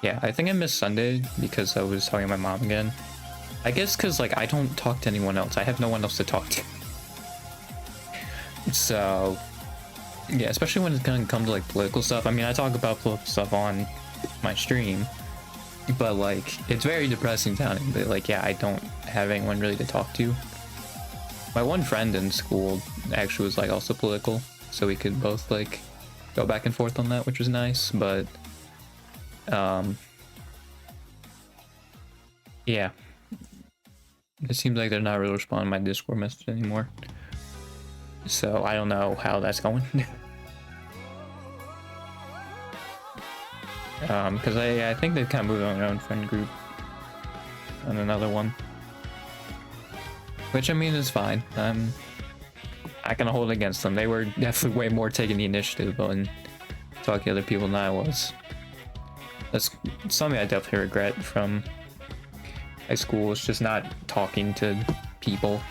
Yeah, I think I missed Sunday because I was talking to my mom again. I guess because like I don't talk to anyone else. I have no one else to talk to. So yeah, especially when it's gonna come to like political stuff. I mean, I talk about political stuff on my stream, but like it's very depressing sounding. But like, yeah, I don't have anyone really to talk to. My one friend in school actually was like also political, so we could both like go back and forth on that, which was nice. But yeah, it seems like they're not really responding to my Discord message anymore. So I don't know how that's going. Because I think they've kind of moved on their own friend group on another one, which I mean is fine. I'm not gonna hold it against them. They were definitely way more taking the initiative on talking to other people than I was. That's something I definitely regret from high school, is just not talking to people.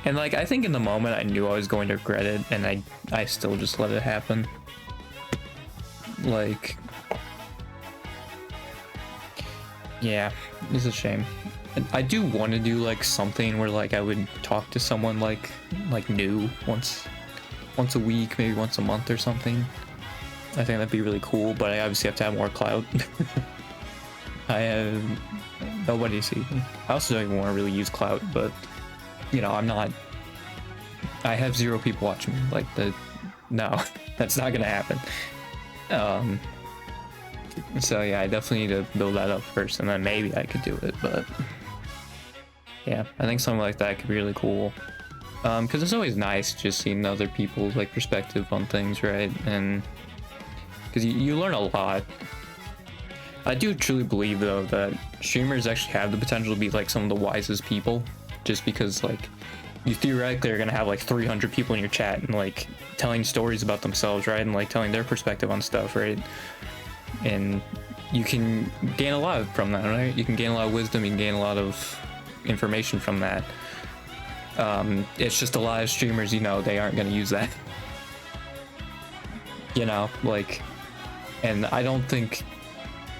And like, I think in the moment I knew I was going to regret it, and I still just let it happen. Like, yeah, it's a shame. And I do want to do like something where like I would talk to someone like new once a week, maybe once a month or something. I think that'd be really cool, but I obviously have to have more clout. I have nobody to see me. I also don't even want to really use clout, but you know, I have 0 people watching me. Like, no, that's not gonna happen. So yeah, I definitely need to build that up first, and then maybe I could do it. But yeah, I think something like that could be really cool. Because it's always nice just seeing other people's like perspective on things, right? And because you learn a lot. I do truly believe though that streamers actually have the potential to be like some of the wisest people, just because like you theoretically are gonna have like 300 people in your chat and like telling stories about themselves, right? And like telling their perspective on stuff, right? And you can gain a lot from that, right? You can gain a lot of wisdom, you can gain a lot of information from that. It's just a lot of streamers, you know, they aren't gonna use that. You know, like, and I don't think,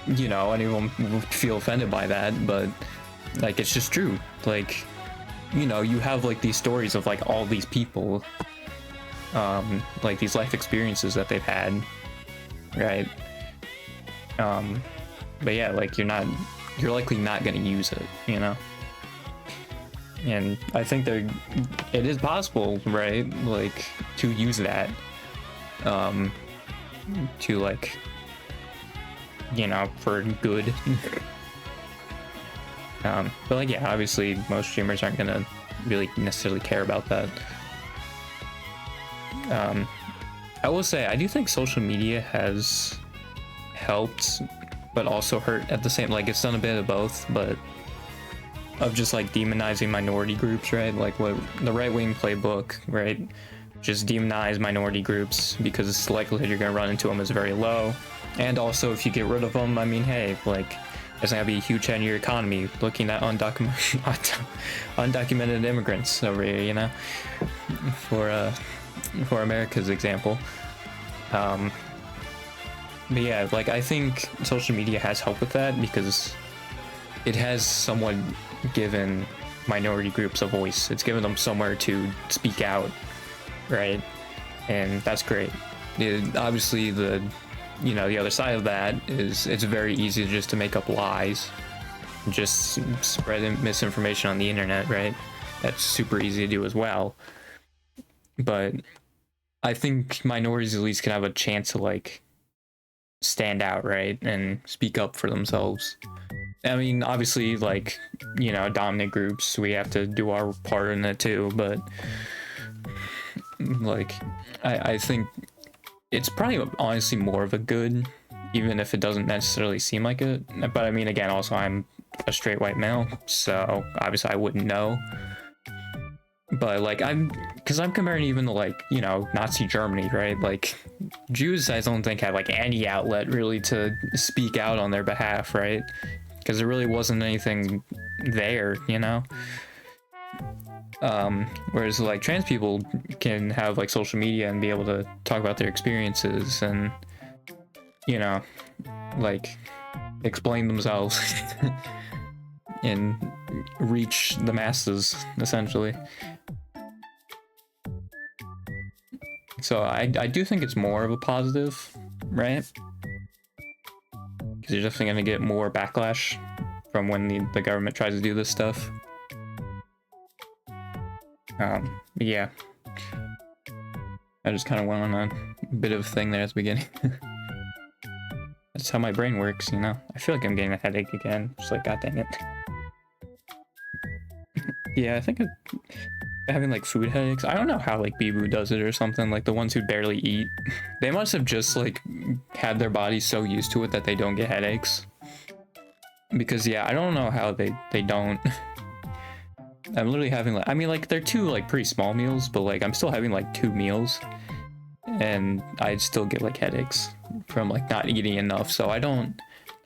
you know, anyone would feel offended by that, but like, it's just true. Like, you know, you have like these stories of like all these people, like these life experiences that they've had, right? But yeah, like you're likely not gonna use it, you know? And I think it is possible, right? Like to use that, to like, you know, for good. But like, yeah, obviously most streamers aren't gonna really necessarily care about that. I will say, I do think social media has helped, but also hurt at the same, like it's done a bit of both, but of just like demonizing minority groups, right? Like what the right-wing playbook, right? Just demonize minority groups because the likelihood you're gonna run into them is very low. And also if you get rid of them, I mean, hey, like, there's gonna be a huge hit in your economy looking at undocumented immigrants over here, you know, for America's example. But yeah, like I think social media has helped with that because it has somewhat given minority groups a voice. It's given them somewhere to speak out, right? And that's great. Obviously the other side of that is it's very easy just to make up lies, just spread misinformation on the internet, right? That's super easy to do as well. But I think minorities at least can have a chance to like stand out, right? And speak up for themselves. I mean, obviously, like, you know, dominant groups, we have to do our part in it too, but like, I think it's probably honestly more of a good, even if it doesn't necessarily seem like it. But I mean, again, also I'm a straight white male, so obviously I wouldn't know. But like, because I'm comparing even to like, you know, Nazi Germany, right? Like, Jews I don't think had like any outlet really to speak out on their behalf, right? Because there really wasn't anything there, you know? Whereas like trans people can have like social media and be able to talk about their experiences, and you know, like explain themselves and reach the masses essentially. So I do think it's more of a positive, right? Because you're definitely going to get more backlash from when the government tries to do this stuff. Yeah. I just kind of went on a bit of a thing there at the beginning. That's how my brain works, you know? I feel like I'm getting a headache again. Just like, god dang it. Yeah, I think I'm having like food headaches. I don't know how like Bibu does it or something. Like the ones who barely eat. They must have just like had their bodies so used to it that they don't get headaches. Because yeah, I don't know how they don't. I'm literally having like, I mean like they're two like pretty small meals, but like I'm still having like 2 meals. And I'd still get like headaches from like not eating enough. So I don't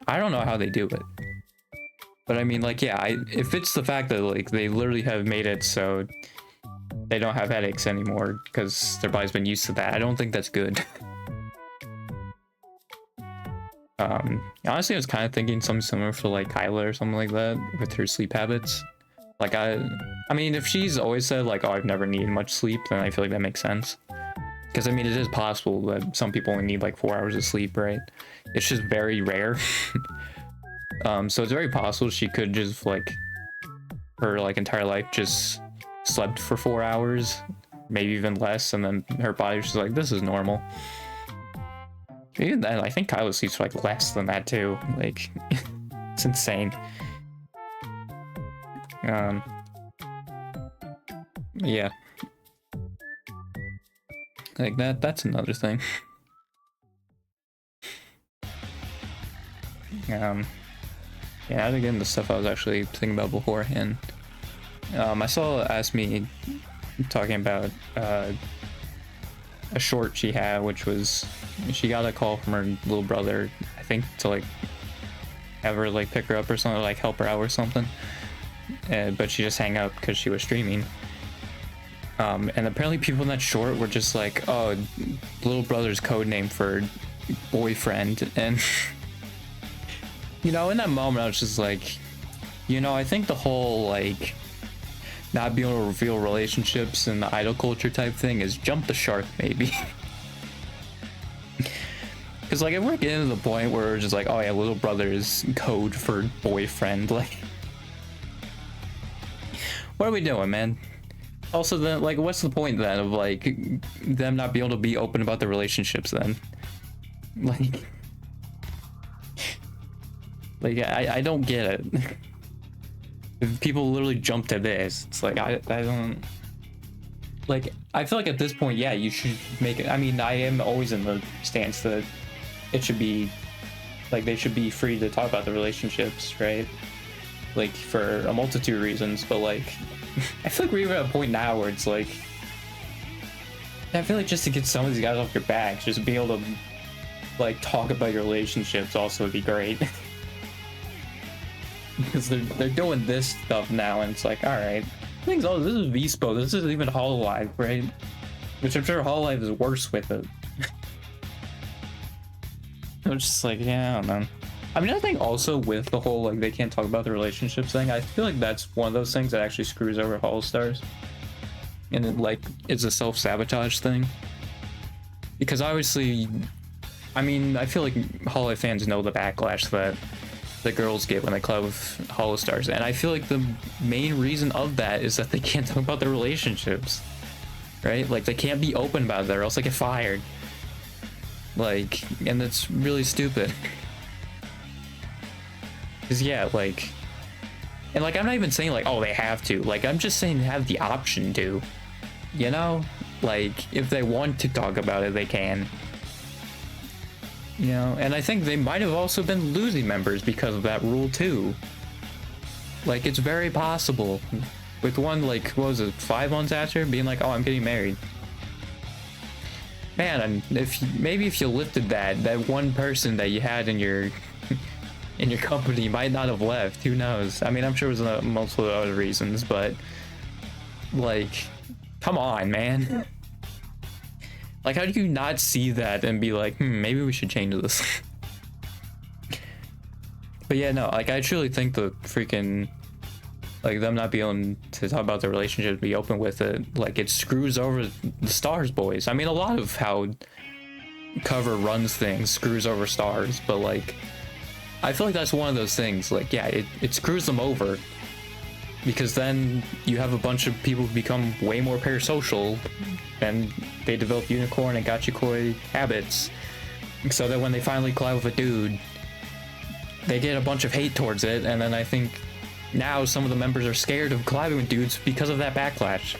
know how they do it. But I mean like, yeah, if it's the fact that like they literally have made it so they don't have headaches anymore because their body's been used to that, I don't think that's good. Honestly, I was kind of thinking something similar for like Kyla or something like that with her sleep habits. Like I mean, if she's always said like, oh, I've never needed much sleep, then I feel like that makes sense. Because I mean, it is possible that some people only need like 4 hours of sleep, right? It's just very rare. So it's very possible she could just like her like entire life just slept for 4 hours, maybe even less, and then her body was just like, this is normal. Even then, I think Kyla sleeps for like less than that too. Like, it's insane. Yeah. Like that's another thing. Yeah, again, the stuff I was actually thinking about beforehand. I saw Asmi talking about a short she had, which was she got a call from her little brother, I think, to like have her like pick her up or something, like help her out or something. But she just hung up because she was streaming. And apparently people in that short were just like, oh, little brother's code name for boyfriend. And you know, in that moment I was just like, you know, I think the whole like not being able to reveal relationships and the idol culture type thing is jump the shark, maybe. Because like if we're getting to the point where we're just like, oh yeah, little brother is code for boyfriend, like what are we doing, man? Also, then like what's the point then of like them not being able to be open about their relationships then? Like I don't get it. If people literally jump to this, it's like I don't like. I feel like at this point, yeah, you should make it. I mean, I am always in the stance that it should be like they should be free to talk about the relationships, right? Like for a multitude of reasons, but like I feel like we're even at a point now where it's like I feel like just to get some of these guys off your back, just be able to like talk about your relationships also would be great. Because they're doing this stuff now, and it's like, all right, things. Oh, this is Vispo. This isn't even Hololive, right? Which I'm sure Hololive is worse with it. I'm just like, yeah, I don't know. I mean, I think also with the whole like they can't talk about the relationships thing, I feel like that's one of those things that actually screws over Holostars, and it like it's a self-sabotage thing. Because obviously, I mean, I feel like Hololive fans know the backlash that the girls get when they collab with Holostars, and I feel like the main reason of that is that they can't talk about their relationships, right? Like they can't be open about it or else they get fired. Like, and that's really stupid. Cause yeah, like, and like I'm not even saying like, oh, they have to. Like I'm just saying they have the option to, you know, like if they want to talk about it, they can. You know, and I think they might have also been losing members because of that rule too. Like, it's very possible. With one, like, what was it, 5 months after, being like, oh, I'm getting married. Man, and maybe if you lifted that one person that you had in your in your company might not have left. Who knows? I mean, I'm sure it was multiple other reasons, but like, come on, man. Like, how do you not see that and be like, maybe we should change this? But yeah, no, like I truly think the freaking, like them not being able to talk about their relationship, be open with it, like it screws over the Stars boys. I mean, a lot of how Cover runs things screws over Stars, but like I feel like that's one of those things, like yeah, it screws them over, because then you have a bunch of people who become way more parasocial and they develop unicorn and gachikoi habits, so that when they finally collide with a dude, they get a bunch of hate towards it, and then I think now some of the members are scared of colliding with dudes because of that backlash.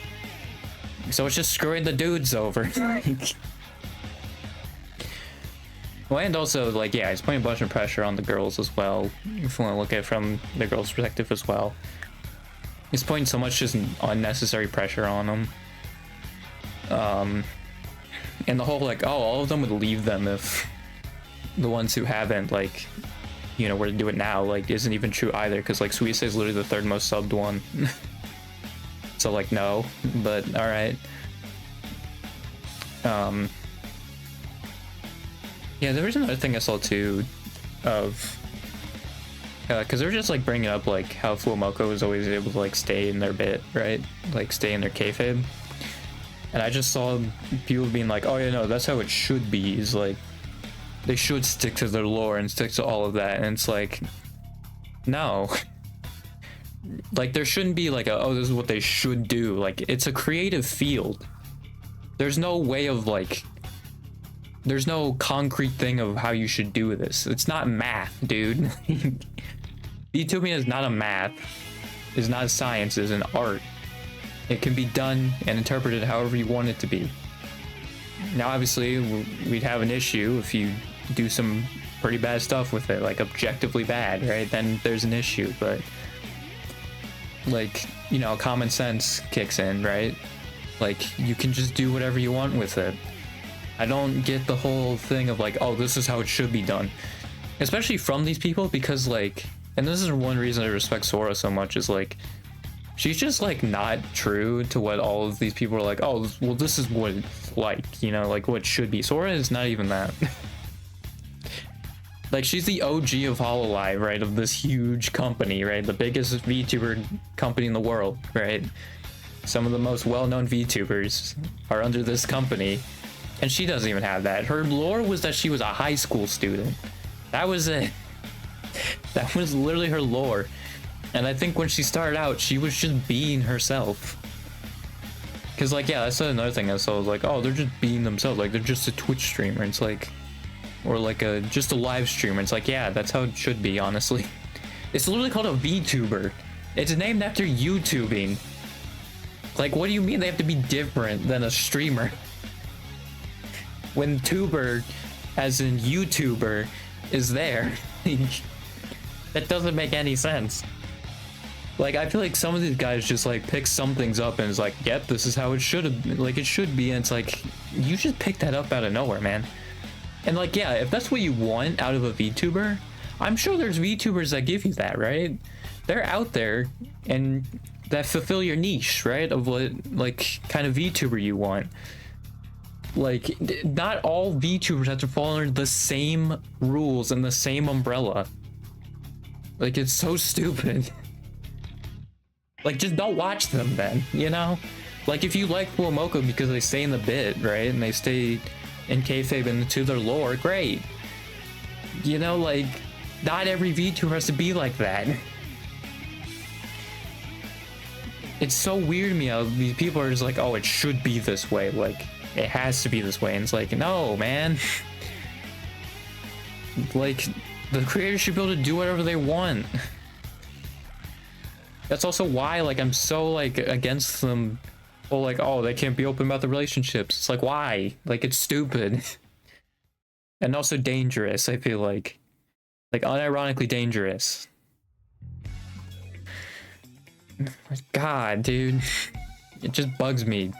So it's just screwing the dudes over. Well, and also, like, yeah, it's putting a bunch of pressure on the girls as well, if you want to look at it from the girls' perspective as well. It's putting so much just unnecessary pressure on them. And the whole, like, oh, all of them would leave them if the ones who haven't, like, you know, were to do it now, like, isn't even true either, because, like, Suisa is literally the third most subbed one. So, like, no, but alright. Yeah, there was another thing I saw too, of, because they were just like bringing up like how Fuomoko was always able to like stay in their bit, right? Like stay in their kayfabe. And I just saw people being like, oh yeah, no, that's how it should be, is like, they should stick to their lore and stick to all of that. And it's like, no. Like there shouldn't be like a, oh, this is what they should do. Like it's a creative field. There's no way of like, there's no concrete thing of how you should do this. It's not math, dude. VTubing is not a math. It's not a science. It's an art. It can be done and interpreted however you want it to be. Now, obviously, we'd have an issue if you do some pretty bad stuff with it, like objectively bad, right? Then there's an issue, but like, you know, common sense kicks in, right? Like, you can just do whatever you want with it. I don't get the whole thing of like, oh, this is how it should be done. Especially from these people, because like, and this is one reason I respect Sora so much, is like, she's just like not true to what all of these people are like, oh, well, this is what it's like, you know, like what it should be. Sora is not even that. Like, she's the OG of Hololive, right? Of this huge company, right? The biggest VTuber company in the world, right? Some of the most well-known VTubers are under this company. And she doesn't even have that. Her lore was that she was a high school student. That was it. That was literally her lore. And I think when she started out, she was just being herself. Because, like, yeah, that's another thing I saw. I was like, oh, they're just being themselves. Like, they're just a Twitch streamer. It's like, or like just a live streamer. It's like, yeah, that's how it should be, honestly. It's literally called a VTuber. It's named after YouTubing. Like, what do you mean they have to be different than a streamer? When tuber, as in YouTuber, is there. That doesn't make any sense. Like, I feel like some of these guys just like pick some things up and it's like, yep, this is how it should have, like it should be, and it's like, you just picked that up out of nowhere, man. And like, yeah, if that's what you want out of a VTuber, I'm sure there's VTubers that give you that, right? They're out there and that fulfill your niche, right? Of what like kind of VTuber you want. Like, not all VTubers have to fall under the same rules and the same umbrella. Like, it's so stupid. Like, just don't watch them then, you know? Like, if you like Fuomoko because they stay in the bit, right? And they stay in kayfabe and to their lore, great. You know, like, not every VTuber has to be like that. It's so weird to me how these people are just like, oh, it should be this way. Like, it has to be this way. And it's like, no, man. Like, the creators should be able to do whatever they want. That's also why, like, I'm so, like, against them. Well, like, oh, they can't be open about the relationships. It's like, why? Like, it's stupid. And also dangerous, I feel like. Like, unironically dangerous. God, dude. It just bugs me.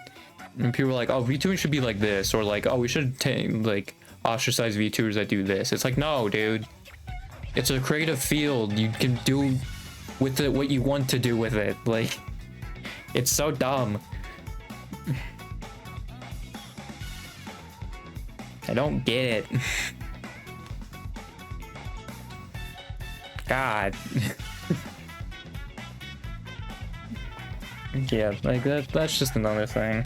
And people are like, oh, VTubers should be like this. Or like, oh, we should like ostracize VTubers that do this. It's like, no, dude. It's a creative field. You can do with it what you want to do with it. Like, it's so dumb. I don't get it. God. Yeah, like that's just another thing.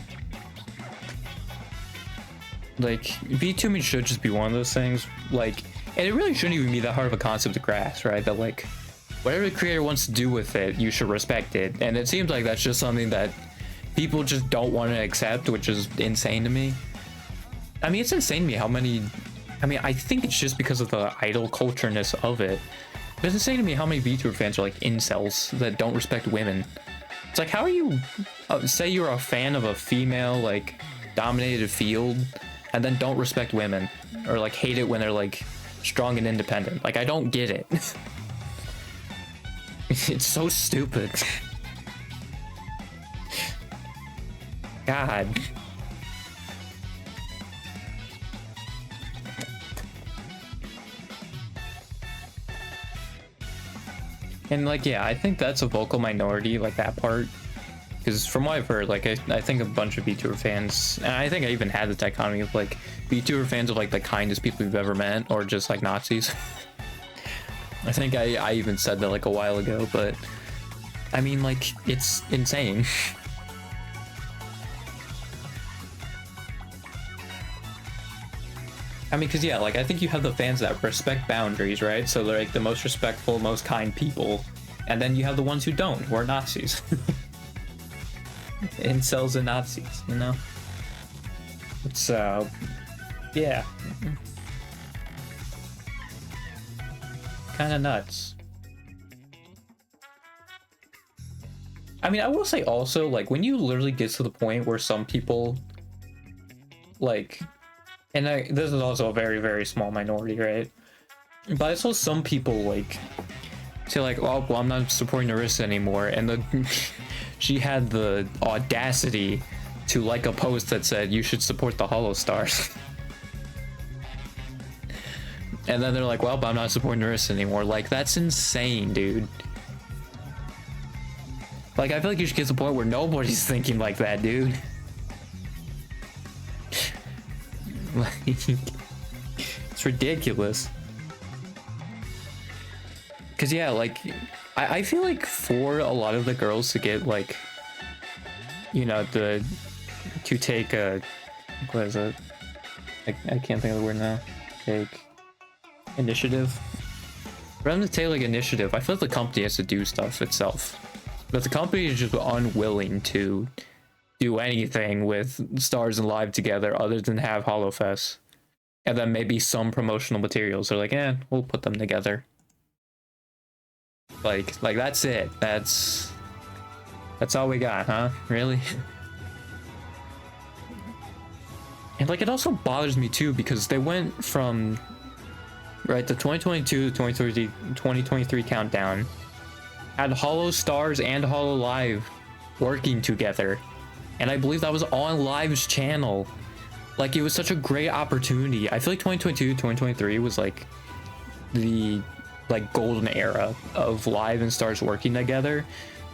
Like, VTubing should just be one of those things, like, and it really shouldn't even be that hard of a concept to grasp, right? That, like, whatever the creator wants to do with it, you should respect it. And it seems like that's just something that people just don't want to accept, which is insane to me. I mean, it's insane to me how many, I mean, I think it's just because of the idol culture-ness of it. But it's insane to me how many VTuber fans are like incels that don't respect women. It's like, how are you, say you're a fan of a female, like, dominated field, and then don't respect women, or like hate it when they're like strong and independent. Like, I don't get it. It's so stupid. God. And like, yeah, I think that's a vocal minority, like that part. Because from what I've heard, like, I think a bunch of VTuber fans, and I think I even had the dichotomy of like VTuber fans of like the kindest people you've ever met, or just like Nazis. I think I even said that like a while ago, but I mean, like, it's insane. I mean, because yeah, like, I think you have the fans that respect boundaries, right? So they're like the most respectful, most kind people, and then you have the ones who don't, who are Nazis. Incels and Nazis, you know? It's yeah, kind of nuts. I mean, I will say also, like, when you literally get to the point where some people, like, and this is also a very, very small minority, right? But I saw some people, like, say, like, oh, well, I'm not supporting Narissa anymore, and she had the audacity to like a post that said, you should support the Hollow Stars. And then they're like, well, but I'm not supporting Narissa anymore. Like, that's insane, dude. Like, I feel like you should get to the point where nobody's thinking like that, dude. Like, it's ridiculous. Because, yeah, like, I feel like for a lot of the girls to get, like, you know, to take a, what is it? I can't think of the word now. Take initiative. For them to take, like, initiative, I feel like the company has to do stuff itself. But the company is just unwilling to do anything with Stars and Live together other than have HoloFest. And then maybe some promotional materials. They're like, eh, we'll put them together. Like that's it. That's all we got, huh? Really? And like, it also bothers me too, because they went from, right, the 2022 to 2023 countdown, had Hollow Stars and Hollow Live working together, and I believe that was on Live's channel. Like, it was such a great opportunity. I feel like 2022 2023 was like the golden era of Live and Stars working together,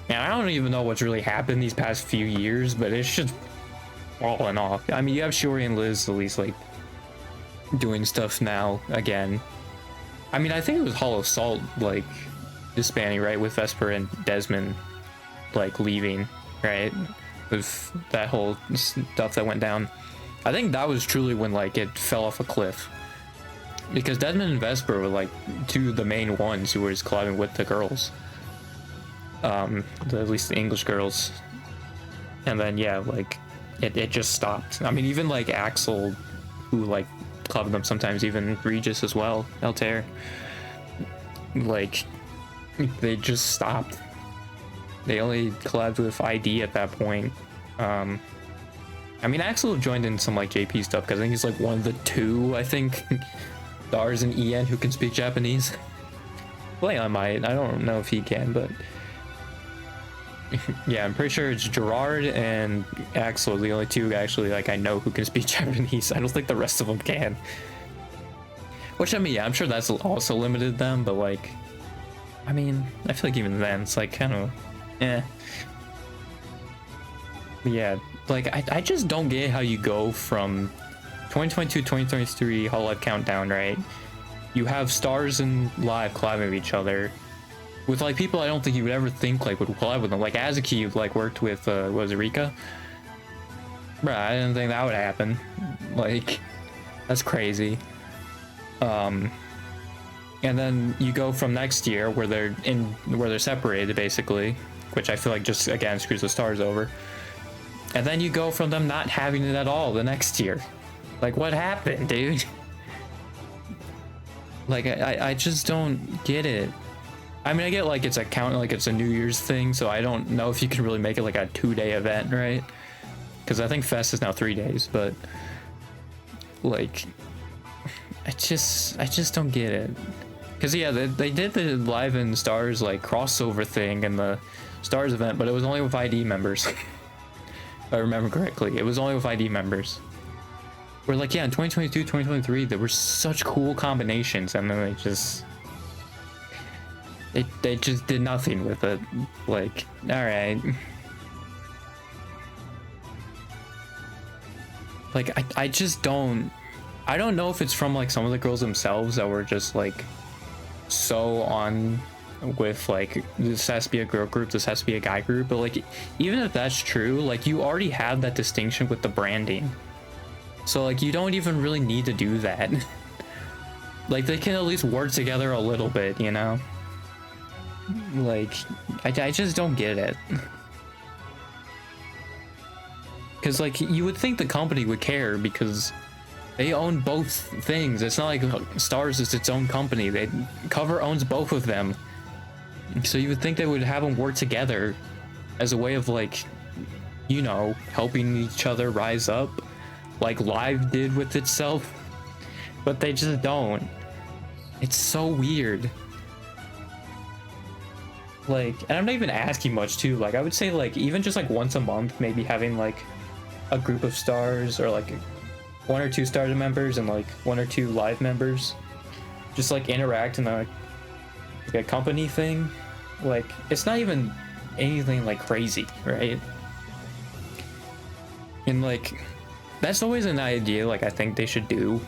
and I don't even know what's really happened these past few years, but it's just falling off. I mean, you have Shiori and Liz at least like doing stuff now again. I mean, I think it was Hollow Salt like disbanding, right, with Vesper and Desmond like leaving, right, with that whole stuff that went down. I think that was truly when like it fell off a cliff, because Desmond and Vesper were like two of the main ones who were just collabing with the girls, at least the English girls. And then yeah, like it just stopped. I mean, even like Axel, who like clubbed them sometimes, even Regis as well, Altair, like they just stopped. They only collabed with ID at that point. I mean, Axel joined in some like JP stuff, because I think he's like one of the two, I think, Stars and EN who can speak Japanese. Leon might, I don't know if he can, but yeah, I'm pretty sure it's Gerard and Axel are the only two actually like I know who can speak Japanese. I don't think the rest of them can. Which, I mean, yeah, I'm sure that's also limited them, but like, I mean, I feel like even then it's like kind of, eh. But yeah, like I just don't get how you go from 2022 2023 Hololive countdown, right, You have stars and live collabing with each other with like people I don't think you would ever think like would collab with them. Like Azuki like worked with what was it, Rika? Bruh, I didn't think that would happen. Like, that's crazy. And then you go from next year where they're separated basically, which I feel like just again screws the stars over. And then you go from them not having it at all the next year. Like, what happened, dude? Like, I just don't get it. I mean, I get like it's a New Year's thing, so I don't know if you can really make it like a 2-day event, right? Because I think Fest is now 3 days, but like, I just don't get it. Because yeah, they did the Live in Stars like crossover thing in the Stars event, but it was only with ID members. If I remember correctly, it was only with ID members. We're like, yeah, in 2022, 2023, there were such cool combinations, and then they just did nothing with it. Like, all right. Like, I just don't. I don't know if it's from like some of the girls themselves that were just like so on with like this has to be a girl group, this has to be a guy group, but like even if that's true, like you already have that distinction with the branding, so like you don't even really need to do that. Like they can at least work together a little bit, you know? Like I just don't get it. Because like you would think the company would care because they own both things. It's not like Stars is its own company. Cover owns both of them. So you would think they would have them work together as a way of like, you know, helping each other rise up like Live did with itself. But they just don't. It's so weird. Like, and I'm not even asking much too. Like I would say like even just like once a month, maybe having like a group of stars or like 1 or 2 Stars members and like 1 or 2 Live members just like interact in a company thing. Like it's not even anything like crazy, right? And like that's always an idea like I think they should do.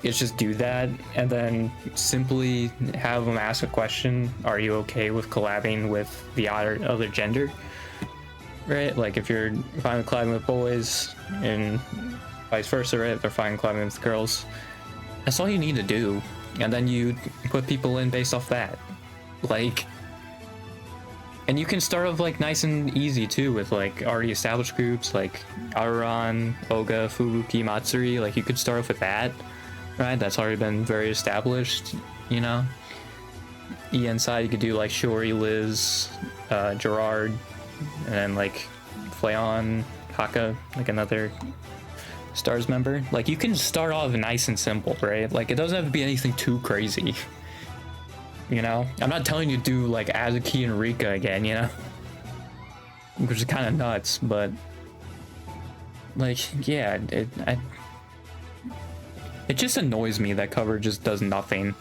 It's just do that and then simply have them ask a question, are you okay with collabing with the other gender? Right? Like if you're fine with collabing with boys and vice versa, right? If they're fine collabing with girls, that's all you need to do. And then you put people in based off that. Like, and you can start off like nice and easy too with like already established groups like Aruran, Oga, Furuki, Matsuri. Like you could start off with that, right? That's already been very established, you know? EN side, you could do like Shori, Liz, Gerard, and then like Flayon, Haka, like another Stars member. Like you can start off nice and simple, right? Like it doesn't have to be anything too crazy. You know? I'm not telling you to do like Azuki and Rika again, you know? Which is kind of nuts, but like, yeah, it just annoys me that Cover just does nothing.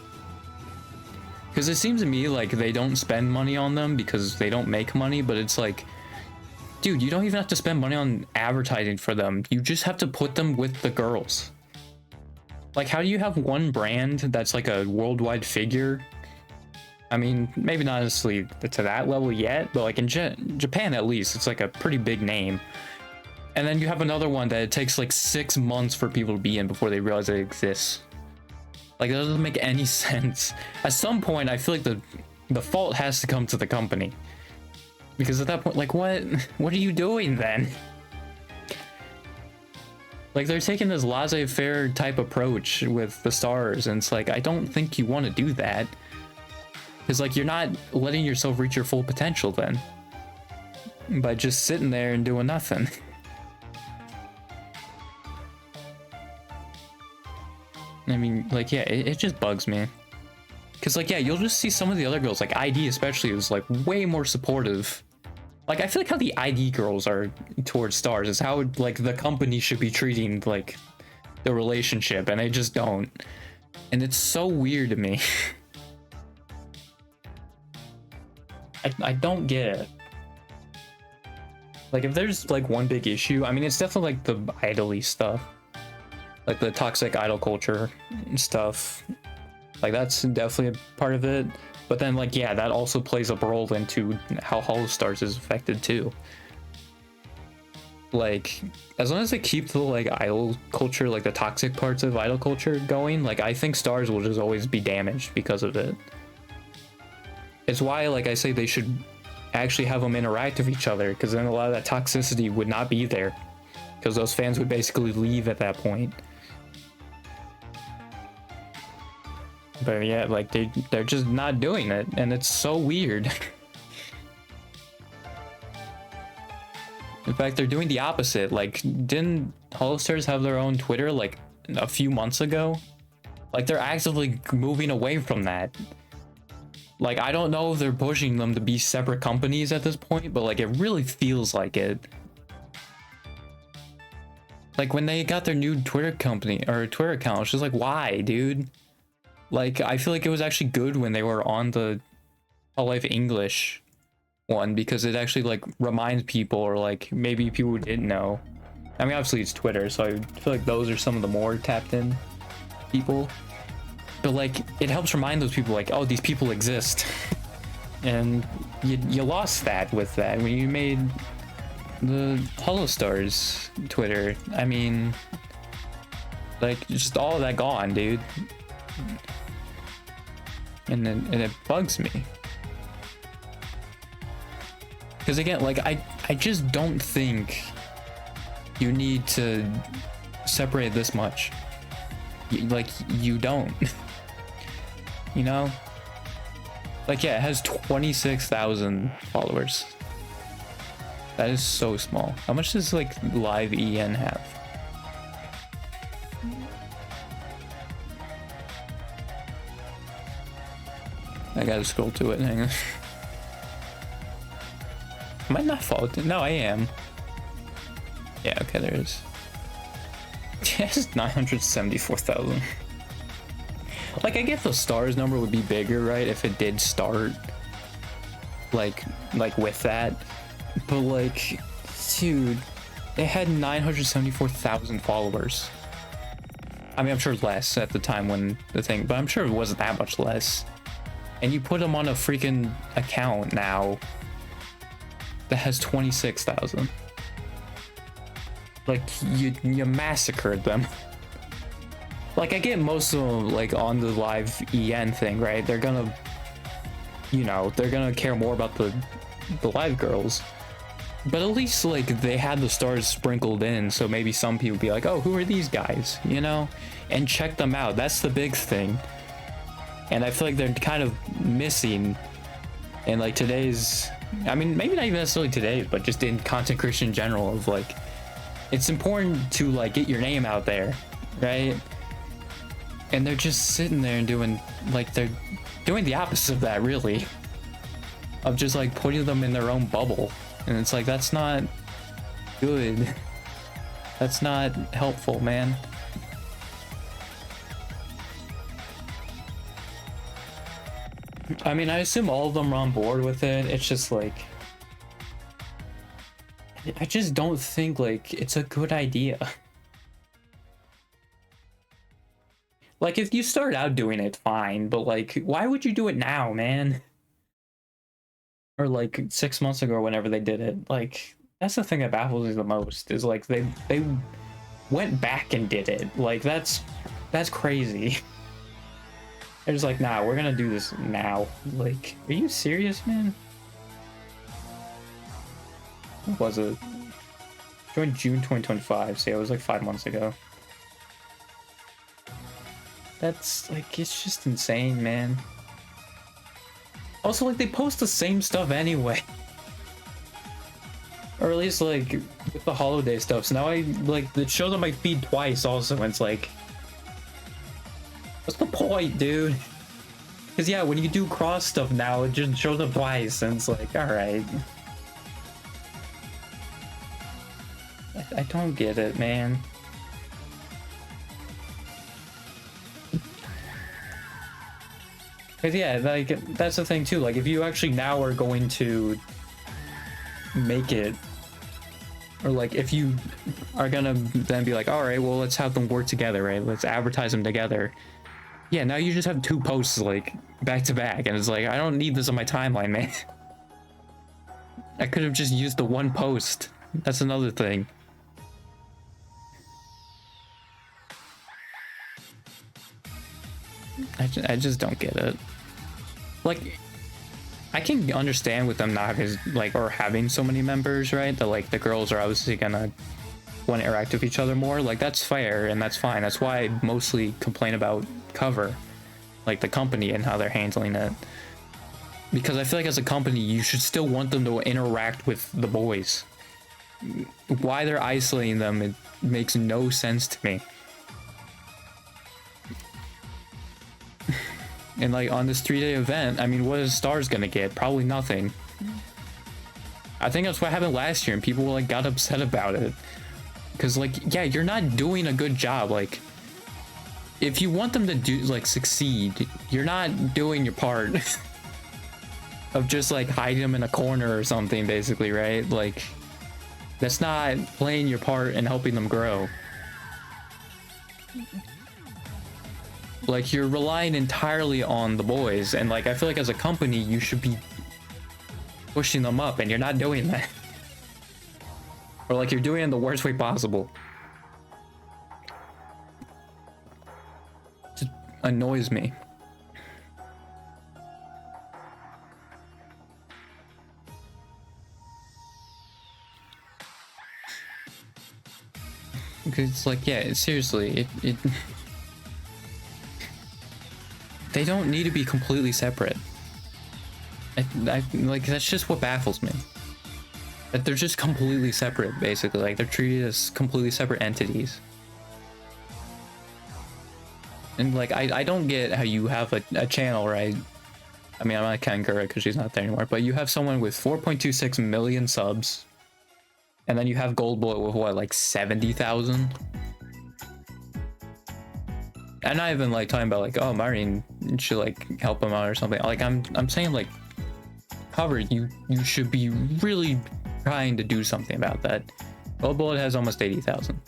Because it seems to me like they don't spend money on them because they don't make money, but it's like, dude, you don't even have to spend money on advertising for them. You just have to put them with the girls. Like, how do you have one brand that's like a worldwide figure? I mean, maybe not necessarily to that level yet, but like in Japan at least, it's like a pretty big name. And then you have another one that it takes like 6 months for people to be in before they realize it exists. Like, that doesn't make any sense. At some point, I feel like the fault has to come to the company. Because at that point, like, what are you doing then? Like, they're taking this laissez-faire type approach with the Stars, and it's like, I don't think you want to do that. Because, like, you're not letting yourself reach your full potential then. By just sitting there and doing nothing. I mean, like, yeah, it just bugs me. Because, like, yeah, you'll just see some of the other girls, like ID especially, was, like, way more supportive. Like, I feel like how the ID girls are towards Stars is how, like, the company should be treating, like, the relationship, and they just don't. And it's so weird to me. I don't get it. Like, if there's, like, one big issue, I mean, it's definitely, like, the idol-y stuff. Like, the toxic idol culture and stuff. Like that's definitely a part of it. But then like yeah, that also plays a role into how Holostars is affected too. Like as long as they keep the like idol culture, like the toxic parts of idol culture going, like I think stars will just always be damaged because of it. It's why like I say they should actually have them interact with each other, because then a lot of that toxicity would not be there, because those fans would basically leave at that point. But yeah, like they're just not doing it, and it's so weird. In fact, they're doing the opposite. Like, didn't Holostars have their own Twitter like a few months ago? Like, they're actively moving away from that. Like, I don't know if they're pushing them to be separate companies at this point, but like, it really feels like it. Like, when they got their new Twitter company or Twitter account, it's just like, why, dude? Like, I feel like it was actually good when they were on the Hololive English one, because it actually like reminds people, or like maybe people who didn't know. I mean, obviously it's Twitter, so I feel like those are some of the more tapped in people. But like, it helps remind those people like, oh, these people exist. And you lost that with that when you made the Holostars Twitter. I mean, like, just all of that gone, dude. And it bugs me. Because again, like, I just don't think you need to separate this much. Like, you don't. You know? Like, yeah, it has 26,000 followers. That is so small. How much does, like, Live EN have? I gotta scroll to it, hang on. Am I not followed? No, I am. Yeah, okay, there it is. It has 974,000. Like, I guess the stars number would be bigger, right, if it did start like with that. But like, dude, it had 974,000 followers. I mean, I'm sure less at the time when the thing, but I'm sure it wasn't that much less. And you put them on a freaking account now that has 26,000. Like, you massacred them. Like, I get most of them, like, on the Live EN thing, right? They're gonna, you know, they're gonna care more about the live girls. But at least, like, they had the stars sprinkled in, so maybe some people be like, oh, who are these guys, you know? And check them out. That's the big thing. And I feel like they're kind of missing in, like, today's, I mean, maybe not even necessarily today's, but just in content creation in general, of, like, it's important to, like, get your name out there, right? And they're just sitting there and doing, like, they're doing the opposite of that, really. Of just, like, putting them in their own bubble. And it's like, that's not good. That's not helpful, man. I mean, I assume all of them are on board with it. It's just like, I just don't think, like, it's a good idea. Like, if you start out doing it, fine, but like, why would you do it now, man? Or like 6 months ago or whenever they did it. Like, that's the thing that baffles me the most, is like they went back and did it. Like, that's crazy. They're just like, nah, we're gonna do this now. Like, are you serious, man? What was it? Joined June 2025, so yeah, it was like 5 months ago. That's, like, it's just insane, man. Also, like, they post the same stuff anyway. Or at least, like, with the holiday stuff. So now I, like, it shows on my feed twice also, and it's like, what's the point, dude? Because, yeah, when you do cross stuff now, it just shows up twice, and it's like, alright. I don't get it, man. Because, yeah, like, that's the thing, too. Like, if you actually now are going to make it, or, like, if you are gonna then be like, alright, well, let's have them work together, right? Let's advertise them together. Yeah, now you just have 2 posts like back to back, and it's like, I don't need this on my timeline, man. I could have just used the 1 post. That's another thing. I just don't get it. Like, I can understand with them not having, like, or having so many members, right? That, like, the girls are obviously gonna want to interact with each other more. Like, that's fair and that's fine. That's why I mostly complain about Cover, like the company and how they're handling it. Because I feel like as a company, you should still want them to interact with the boys. Why they're isolating them, it makes no sense to me. And like on this 3-day event, I mean, what is Stars gonna get? Probably nothing. I think that's what happened last year and people like got upset about it. Because like, yeah, you're not doing a good job. Like, if you want them to do like succeed, you're not doing your part of just like hiding them in a corner or something, basically, right? Like, that's not playing your part and helping them grow. Like, you're relying entirely on the boys, and like I feel like as a company you should be pushing them up, and you're not doing that. Or like you're doing it in the worst way possible. It just annoys me. Because it's like, yeah, seriously, it they don't need to be completely separate. Like, that's just what baffles me. That they're just completely separate, basically. Like, they're treated as completely separate entities. And like, I don't get how you have a channel, right? I mean, I'm not counting Gura because she's not there anymore, but you have someone with 4.26 million subs, and then you have Gold Bullet with what, like 70,000? I'm not even like talking about like, oh, Marin should like help him out or something. Like, I'm saying like, Cover, you should be really trying to do something about that. Gold Bullet has almost 80,000,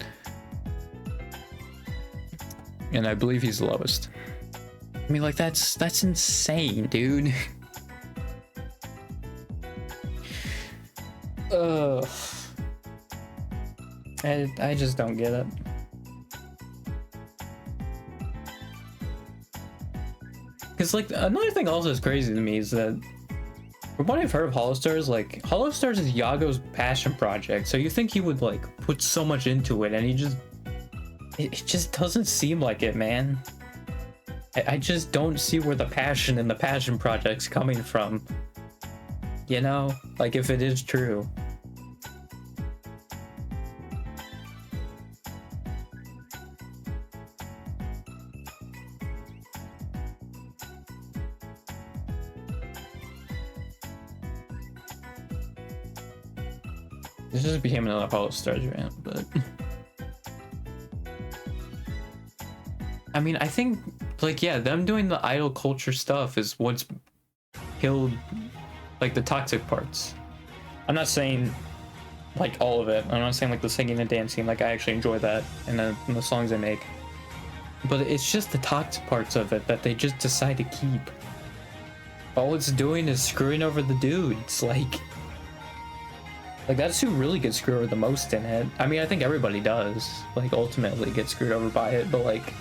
and I believe he's the lowest. I mean, like, that's insane, dude. Ugh. I just don't get it. Because like, another thing also is crazy to me is that from what I've heard of Holostars, like, Holostars is Yago's passion project, so you think he would like put so much into it, and he just, it just doesn't seem like it, man. I just don't see where the passion in the passion project's coming from, you know, like, if it is true. This just became another Holostars rant, but I mean, I think, like, yeah, them doing the idol culture stuff is what's killed, like, the toxic parts. I'm not saying, like, all of it. I'm not saying, like, the singing and dancing. Like, I actually enjoy that in the songs they make. But it's just the toxic parts of it that they just decide to keep. All it's doing is screwing over the dudes, like, that's who really gets screwed over the most in it. I mean, I think everybody does, like, ultimately get screwed over by it, but, like,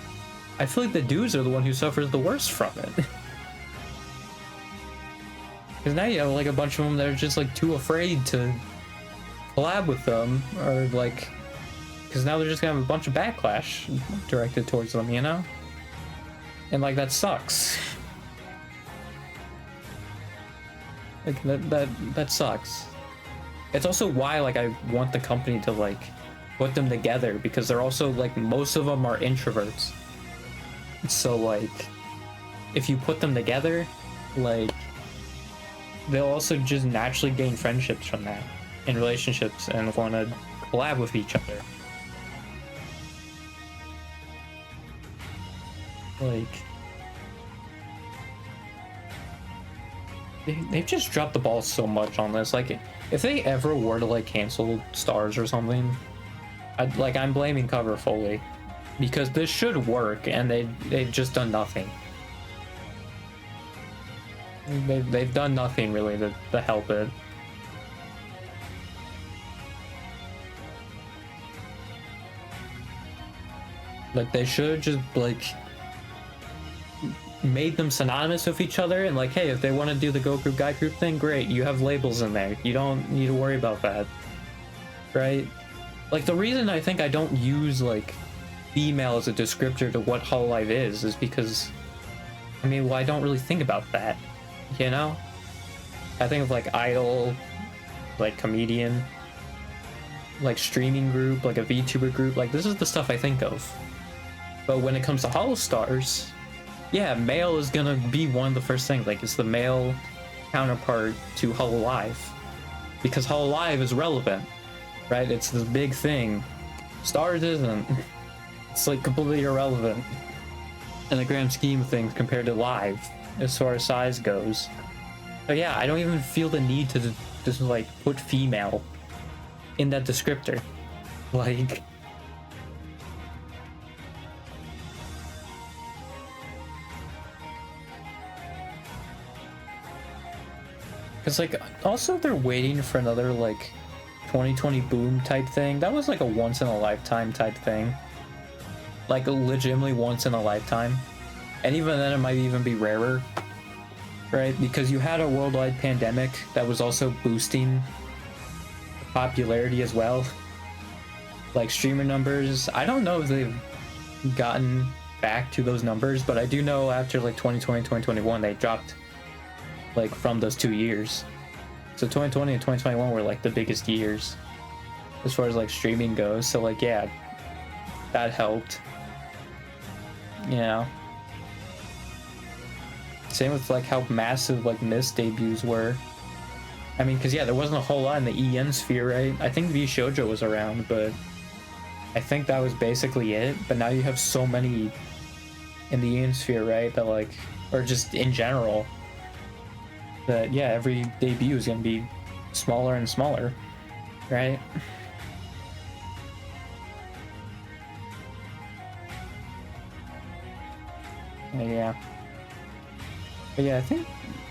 I feel like the dudes are the one who suffers the worst from it. Because now you have, like, a bunch of them that are just, like, too afraid to collab with them, or, like, because now they're just gonna have a bunch of backlash directed towards them, you know? And, like, that sucks. Like, that sucks. It's also why, like, I want the company to, like, put them together, because they're also, like, most of them are introverts. So, like, if you put them together, like, they'll also just naturally gain friendships from that, in relationships, and want to collab with each other. Like, they've just dropped the ball so much on this. Like, if they ever were to, like, cancel Stars or something, I'm blaming Cover fully. because this should work, and they've just done nothing. They've done nothing really to help it. Like, they should have just like made them synonymous with each other, and like, hey, if they want to do the Go Group Guide Group thing, great, you have labels in there, you don't need to worry about that, right? Like, the reason I think I don't use like female as a descriptor to what Hololive is because, I mean, well, I don't really think about that, you know? I think of like idol, like comedian, like streaming group, like a VTuber group, like this is the stuff I think of. But when it comes to Holostars, yeah, male is gonna be one of the first things. Like, it's the male counterpart to Hololive, because Hololive is relevant, right? It's this big thing. Stars isn't. It's like completely irrelevant in the grand scheme of things compared to live as far as size goes. So yeah, I don't even feel the need to just like put female in that descriptor. Like, because like, also they're waiting for another like 2020 boom type thing. That was like a once in a lifetime type thing, like legitimately once in a lifetime, and even then it might even be rarer, right? Because you had a worldwide pandemic that was also boosting popularity as well. Like, streamer numbers, I don't know if they've gotten back to those numbers, but I do know after like 2020 2021 they dropped like from those 2 years. So 2020 and 2021 were like the biggest years as far as like streaming goes. So like, yeah, that helped, you know. Same with like how massive like Mist debuts were. I mean, because yeah, there wasn't a whole lot in the EN sphere, right? I think V Shoujo was around, but I think that was basically it. But now you have so many in the EN sphere, right? That like, or just in general, that yeah, every debut is gonna be smaller and smaller, right? Yeah. But yeah, I think,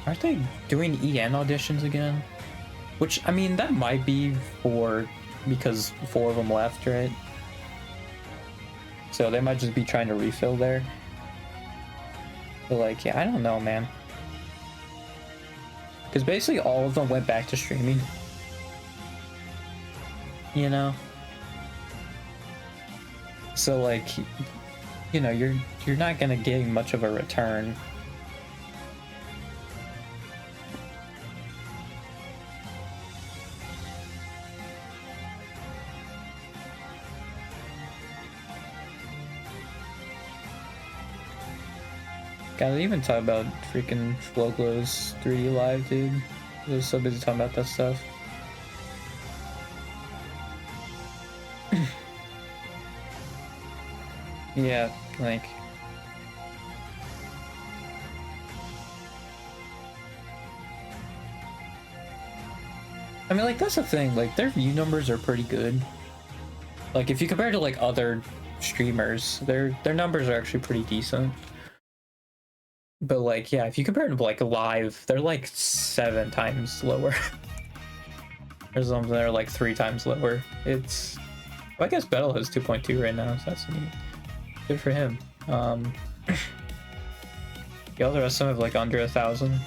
aren't they doing EN auditions again? Which, I mean, that might be because 4 of them left, right? So they might just be trying to refill there. But like, yeah, I don't know, man. Because basically all of them went back to streaming. You know? So like, you know, you're not gonna get much of a return. God, they even talk about freaking Flowglow's 3D Live, dude. I was so busy talking about that stuff. Yeah, like... I mean, like, that's the thing, like, their view numbers are pretty good. Like, if you compare to, like, other streamers, their numbers are actually pretty decent. But like, yeah, if you compare them to like live, they're like 7 times lower. Or something, they're like 3 times lower. It's, well, I guess Battle has 2.2 right now, so that's neat. Good for him. Yeah, all the rest of them have like under 1,000.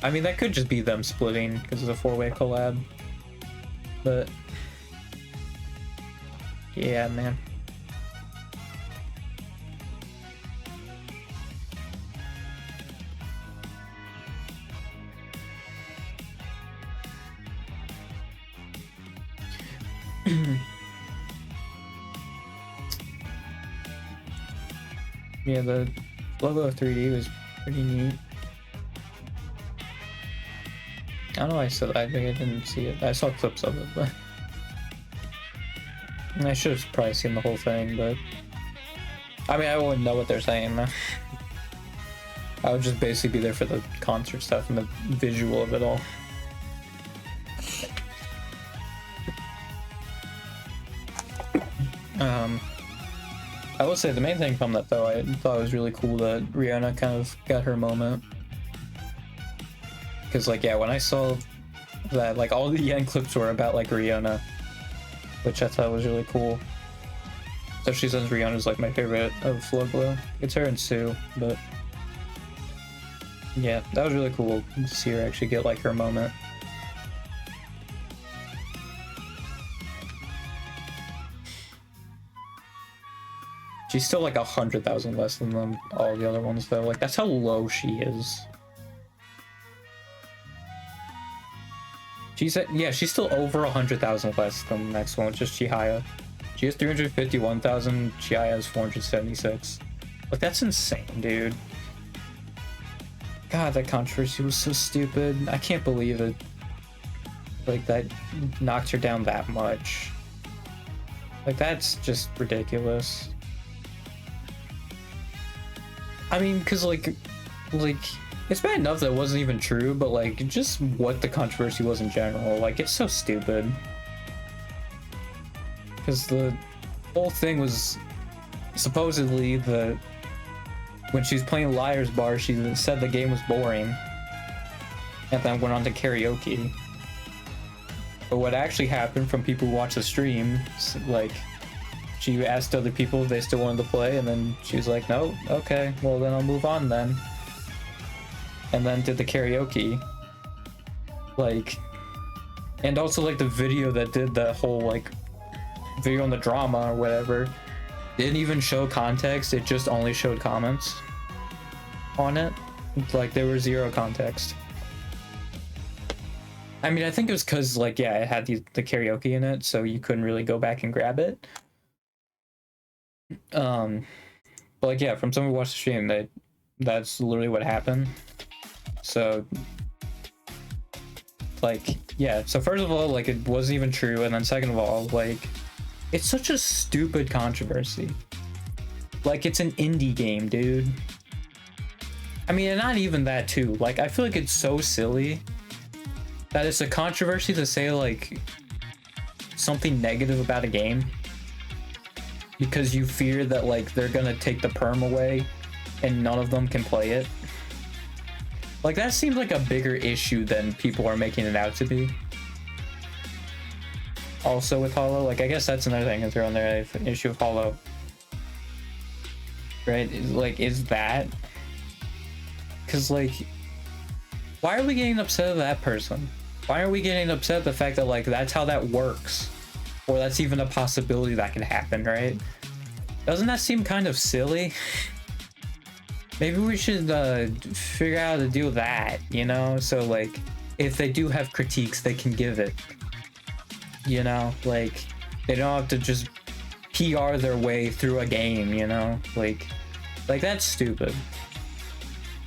I mean, that could just be them splitting because it's a 4-way collab. But yeah, man. Yeah, the logo of 3D was pretty neat. I don't know why I said that. I think I didn't see it. I saw clips of it, but I should have probably seen the whole thing, but I mean, I wouldn't know what they're saying, man. I would just basically be there for the concert stuff and the visual of it all. I will say the main thing from that though, I thought it was really cool that Rihanna kind of got her moment. Because like, yeah, when I saw that, like all the end clips were about like Rihanna, which I thought was really cool. Especially since Rihanna's like my favorite of Floglo. It's her and Sue, but yeah, that was really cool to see her actually get like her moment. She's still like 100,000 less than them, all the other ones though. Like that's how low she is. She's at, yeah, she's still over 100,000 less than the next one, which is Chihaya. She has 351,000. Chihaya has 476. Like that's insane, dude. God, that controversy was so stupid. I can't believe it. Like that knocked her down that much. Like that's just ridiculous. I mean, because like it's bad enough that it wasn't even true, but like just what the controversy was in general, like it's so stupid. Because the whole thing was supposedly when she was playing Liar's Bar, she said the game was boring, and then went on to karaoke. But what actually happened from people who watched the stream, like, she asked other people if they still wanted to play, and then she was like, no, okay, well then I'll move on then. And then did the karaoke. Like, and also like the video that did the whole like video on the drama or whatever didn't even show context, it just only showed comments on it. Like there was zero context. I mean, I think it was because like, yeah, it had the karaoke in it, so you couldn't really go back and grab it. But like, yeah, from someone who watched the stream, that's literally what happened. So like, yeah, so first of all, like it wasn't even true, and then second of all, like it's such a stupid controversy. Like it's an indie game, dude. I mean, and not even that too. Like I feel like it's so silly that it's a controversy to say like something negative about a game because you fear that like they're gonna take the perm away and none of them can play it. Like that seems like a bigger issue than people are making it out to be. Also with Hollow, like I guess that's another thing to throw in there, an issue of Hollow. Right? Like, is that? Because like, why are we getting upset at that person? Why are we getting upset at the fact that like that's how that works? Or that's even a possibility that can happen, right? Doesn't that seem kind of silly? Maybe we should figure out how to deal with that, you know? So like, if they do have critiques, they can give it. You know, like they don't have to just PR their way through a game, you know? Like that's stupid.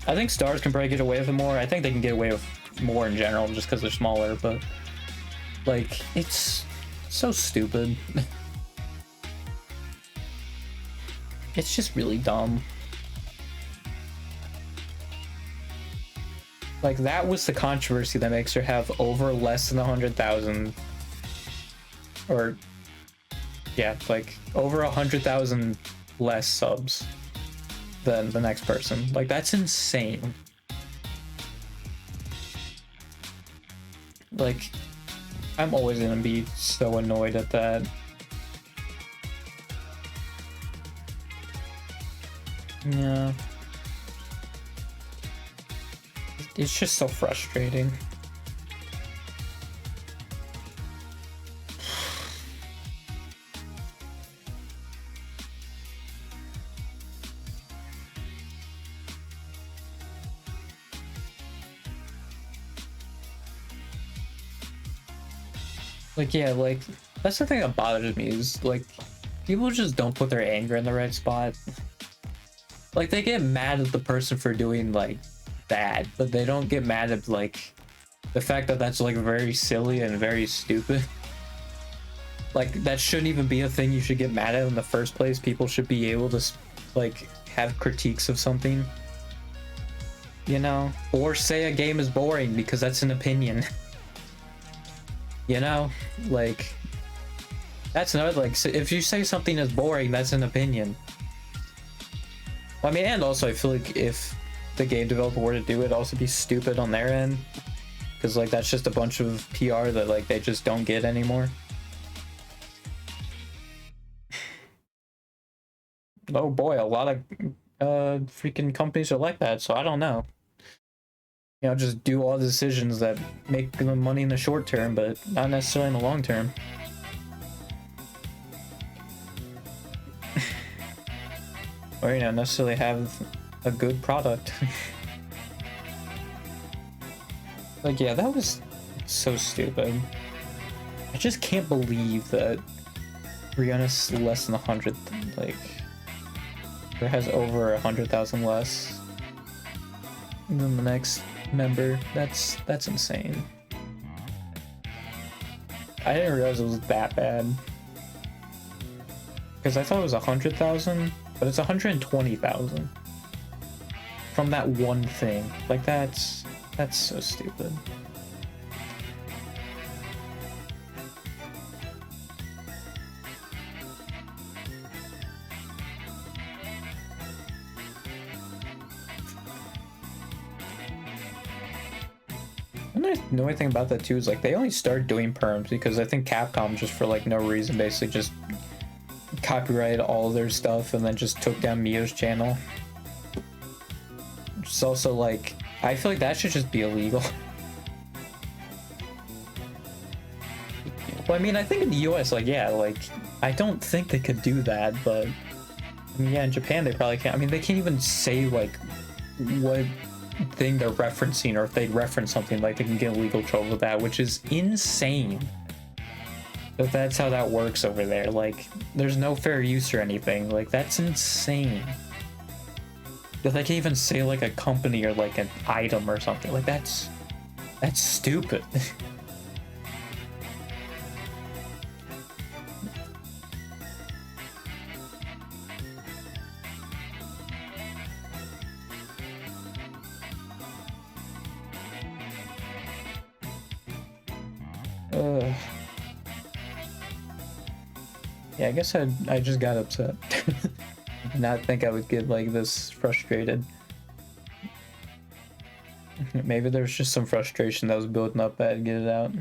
I think Stars can probably get away with it more. I think they can get away with more in general just because they're smaller, but like it's so stupid. It's just really dumb. Like that was the controversy that makes her have over less than 100,000, or yeah, like over 100,000 less subs than the next person. Like that's insane. Like I'm always gonna be so annoyed at that. Yeah. It's just so frustrating. Like, yeah, like, that's the thing that bothers me is, like, people just don't put their anger in the right spot. Like, they get mad at the person for doing, like, that, but they don't get mad at, like, the fact that that's, like, very silly and very stupid. Like, that shouldn't even be a thing you should get mad at in the first place. People should be able to, like, have critiques of something. You know? Or say a game is boring, because that's an opinion. You know, like, that's another, like, so if you say something is boring, that's an opinion. I mean, and also I feel like if the game developer were to do it, it'd also be stupid on their end, because like that's just a bunch of PR that like they just don't get anymore. Oh boy, a lot of freaking companies are like that, so I don't know. You know, just do all the decisions that make them money in the short term, but not necessarily in the long term. Or, you know, necessarily have a good product. Like, yeah, that was so stupid. I just can't believe that Rihanna's less than 100, like, or has over 100,000 less than the next member. That's insane. I didn't realize it was that bad. Because I thought it was 100,000, but it's 120,000 from that one thing. Like that's so stupid. And I know anything about that too is like they only started doing perms because I think Capcom just for like no reason basically just copyrighted all their stuff and then just took down Mio's channel. It's also like I feel like that should just be illegal. Well, I mean, I think in the US, like, yeah, like, I don't think they could do that, but I mean, yeah, in Japan they probably can't. I mean, they can't even say like what thing they're referencing, or if they reference something, like they can get in legal trouble with that, which is insane. But that's how that works over there. Like, there's no fair use or anything. Like, that's insane. That they can't even say like a company or like an item or something. Like, that's stupid. Yeah, I guess I just got upset. Not think I would get like this frustrated. Maybe there's just some frustration that was building up. I had to get it out.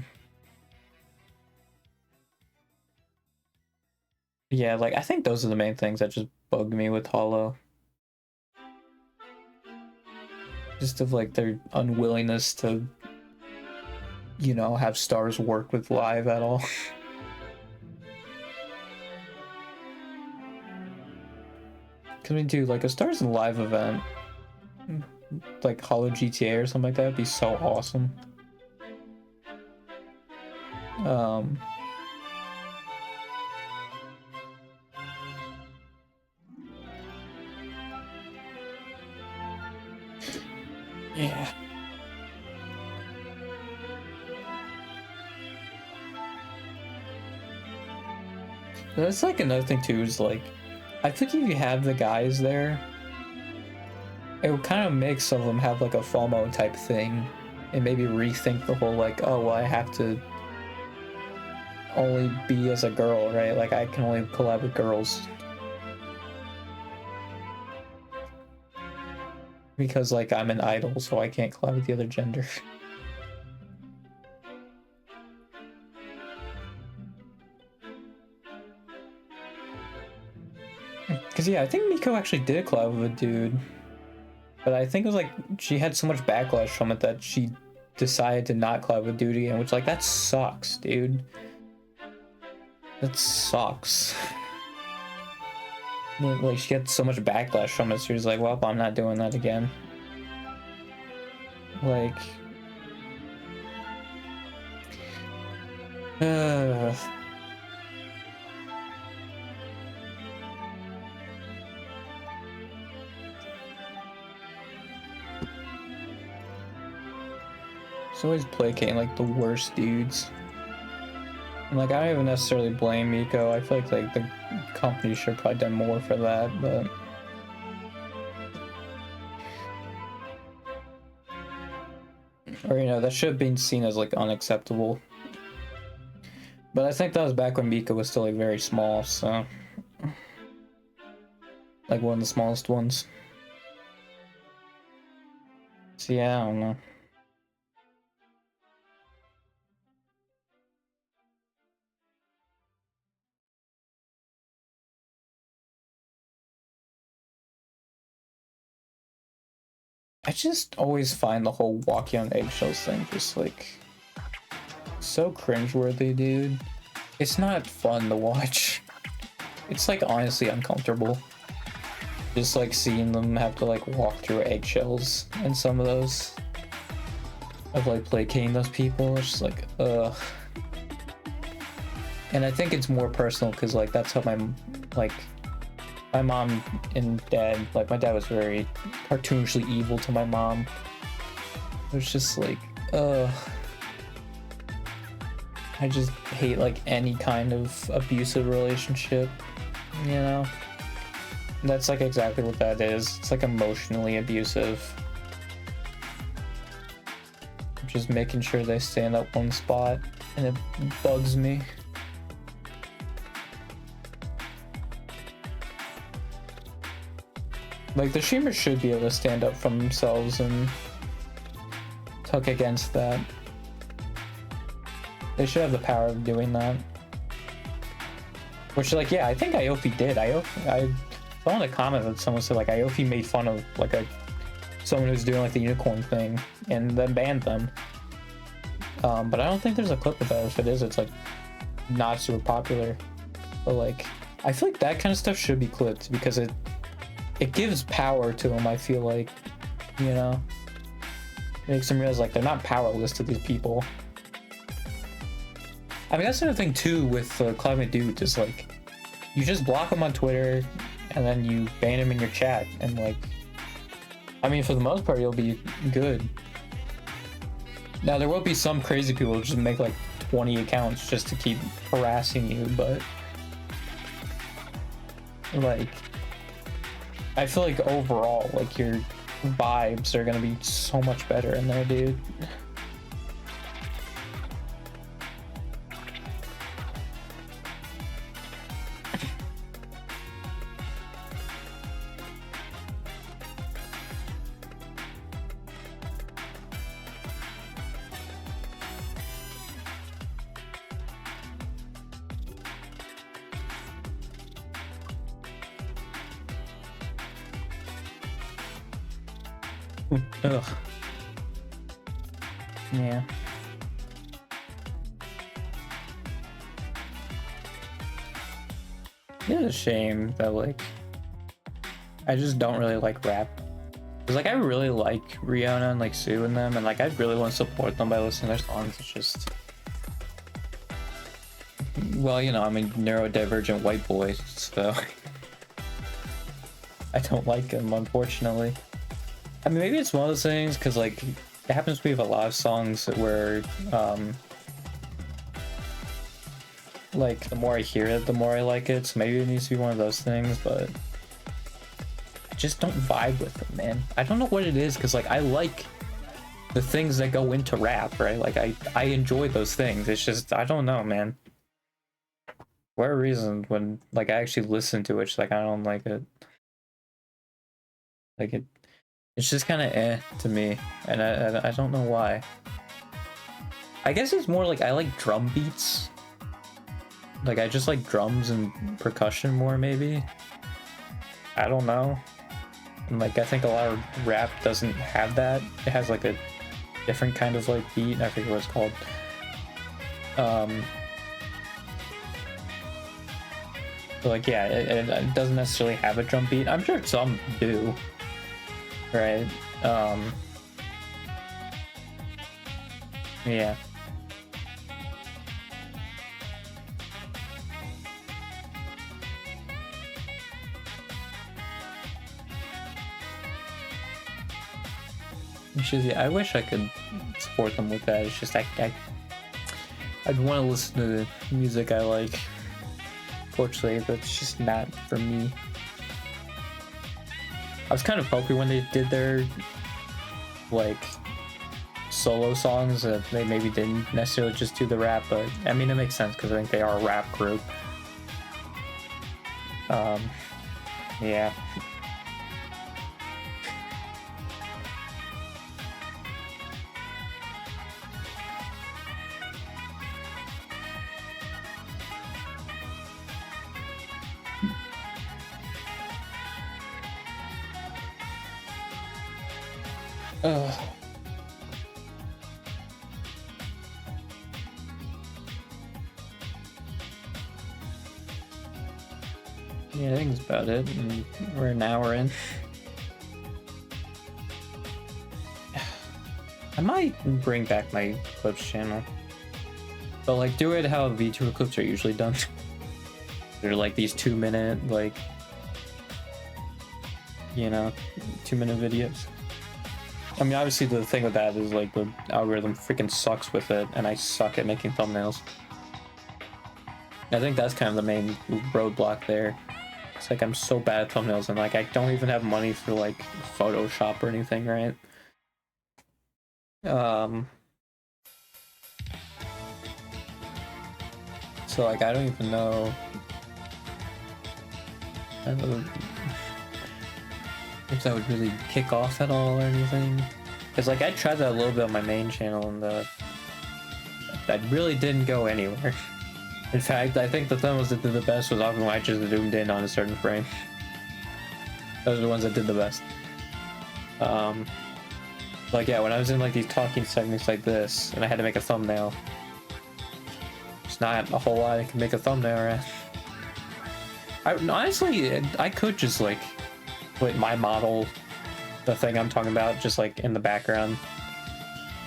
Yeah, like I think those are the main things that just bugged me with Hollow. Just of like their unwillingness to, you know, have stars work with live at all. Can we do like a Stars in Live event? Like Hollow GTA or something like that would be so awesome. Yeah. That's like another thing too, is like I think if you have the guys there, it would kind of make some of them have like a FOMO type thing and maybe rethink the whole like, oh well, I have to only be as a girl, right? Like I can only collab with girls. Because like I'm an idol, so I can't collab with the other gender. Because yeah, I think Miko actually did collab with a dude. But I think it was like she had so much backlash from it that she decided to not collab with dude again, which like that sucks, dude. That sucks. Like she had so much backlash from it, so she's like, well, I'm not doing that again. Like it's always placating like the worst dudes. And like I don't even necessarily blame Miko. I feel like the company should have probably done more for that, but or you know, that should have been seen as like unacceptable. But I think that was back when Miko was still like very small, so like one of the smallest ones. So yeah, I don't know. I just always find the whole walking on eggshells thing just like so cringeworthy, dude. It's not fun to watch. It's like honestly uncomfortable. Just like seeing them have to like walk through eggshells and some of those of like placating those people. It's just like ugh. And I think it's more personal because like that's how my mom and dad, like my dad was very cartoonishly evil to my mom. It was just like I just hate like any kind of abusive relationship, you know? That's like exactly what that is. It's like emotionally abusive. Just making sure they stay in that one spot, and it bugs me. Like the streamers should be able to stand up for themselves and talk against that. They should have the power of doing that. Which, like, yeah, I think Iofi did. I saw in a comment that someone said, like, Iofi made fun of, like, someone who's doing, like, the unicorn thing and then banned them. But I don't think there's a clip of that. If it is, it's, like, not super popular. But, like, I feel like that kind of stuff should be clipped because it gives power to them, I feel like, you know? It makes them realize, like, they're not powerless to these people. I mean, that's another thing too with Climate Dudes is like, you just block them on Twitter and then you ban them in your chat, and like, I mean, for the most part, you'll be good. Now, there will be some crazy people who just make like 20 accounts just to keep harassing you, but like, I feel like overall, like, your vibes are gonna be so much better in there, dude. Ugh. Yeah. It's a shame that, like, I just don't really like rap. Cause like I really like Rihanna and like Sue and them, and like I really want to support them by listening to their songs. It's just, well, you know, I'm a neurodivergent white boy, so I don't like them, unfortunately. I mean, maybe it's one of those things, because like it happens to me with a lot of songs where like the more I hear it, the more I like it. So maybe it needs to be one of those things, but I just don't vibe with them, man. I don't know what it is, because like I like the things that go into rap, right? Like I enjoy those things. It's just, I don't know, man. For whatever reason, when like I actually listen to it, it's like I don't like it. Like it's just kind of eh to me, and I don't know why. I guess it's more like I like drum beats. Like I just like drums and percussion more, maybe. I don't know. And like I think a lot of rap doesn't have that. It has like a different kind of like beat. I forget what it's called. But like yeah, it doesn't necessarily have a drum beat. I'm sure some do. Right. Yeah. It's just, yeah, I wish I could support them with that. It's just I'd want to listen to the music I like. Fortunately, that's just not for me. I was kind of hoping when they did their like solo songs that they maybe didn't necessarily just do the rap, but I mean it makes sense because I think they are a rap group. Yeah. Ugh. Yeah, I think that's about it. And we're an hour in. I might bring back my clips channel, but like do it how VTuber clips are usually done. They're like these 2-minute, like, you know, 2-minute videos. I mean, obviously the thing with that is like the algorithm freaking sucks with it, and I suck at making thumbnails. I think that's kind of the main roadblock there. It's like I'm so bad at thumbnails, and like I don't even have money for like Photoshop or anything, right? So like I don't even know. I don't know if that would really kick off at all or anything. Because like I tried that a little bit on my main channel, and that really didn't go anywhere. In fact, I think the thumbnails that did the best was often when I just zoomed in on a certain frame. Those are the ones that did the best. Like yeah, when I was in like these talking segments like this, and I had to make a thumbnail, it's not a whole lot I can make a thumbnail at. Honestly, I could just like put my model, the thing I'm talking about, just like in the background.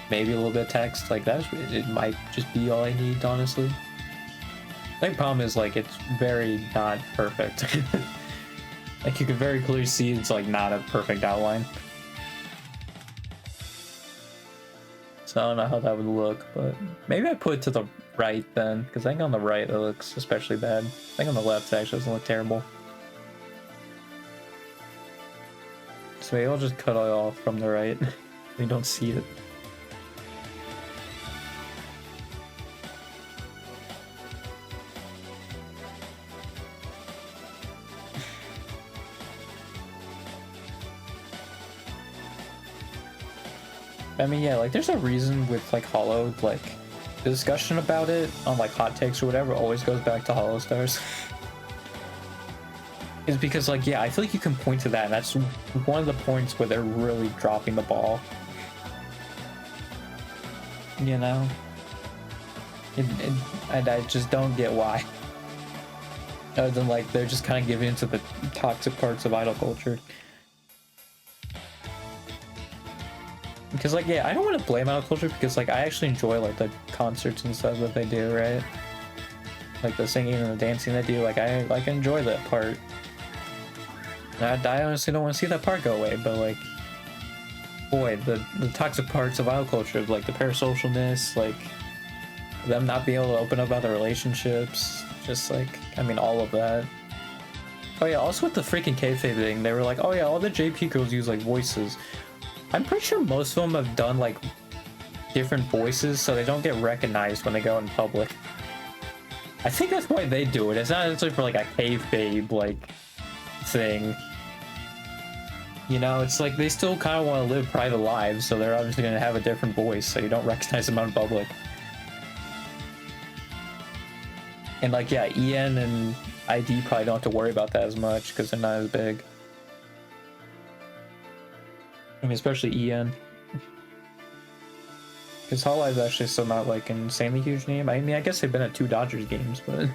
Maybe a little bit of text, like it might just be all I need, honestly. The problem is like it's very not perfect. Like you can very clearly see it's like not a perfect outline. So I don't know how that would look, but maybe I put it to the right then, because I think on the right it looks especially bad. I think on the left it actually doesn't look terrible. So maybe I'll just cut it off from the right. We don't see it. I mean, yeah, like there's a reason with like Hollow, like the discussion about it on like hot takes or whatever always goes back to Hollow Stars. Is because like, yeah, I feel like you can point to that, and that's one of the points where they're really dropping the ball. You know? And I just don't get why. Other than like, they're just kind of giving into the toxic parts of idol culture. Because like, yeah, I don't want to blame idol culture, because like I actually enjoy like the concerts and stuff that they do, right? Like the singing and the dancing they do, like I like enjoy that part. I honestly don't want to see that part go away, but like, boy, the toxic parts of idol culture, like the parasocialness, like them not being able to open up about their relationships, just like, I mean, all of that. Oh yeah, also with the freaking kayfabe thing, they were like, oh yeah, all the JP girls use like voices. I'm pretty sure most of them have done like different voices, so they don't get recognized when they go in public. I think that's why they do it. It's not necessarily for like a kayfabe like thing. You know, it's like they still kind of want to live private lives, so they're obviously going to have a different voice, so you don't recognize them out in public. And like, yeah, EN and ID probably don't have to worry about that as much because they're not as big. I mean, especially EN. Because Hololive is actually still not like an insanely huge name. I mean, I guess they've been at 2 Dodgers games, but...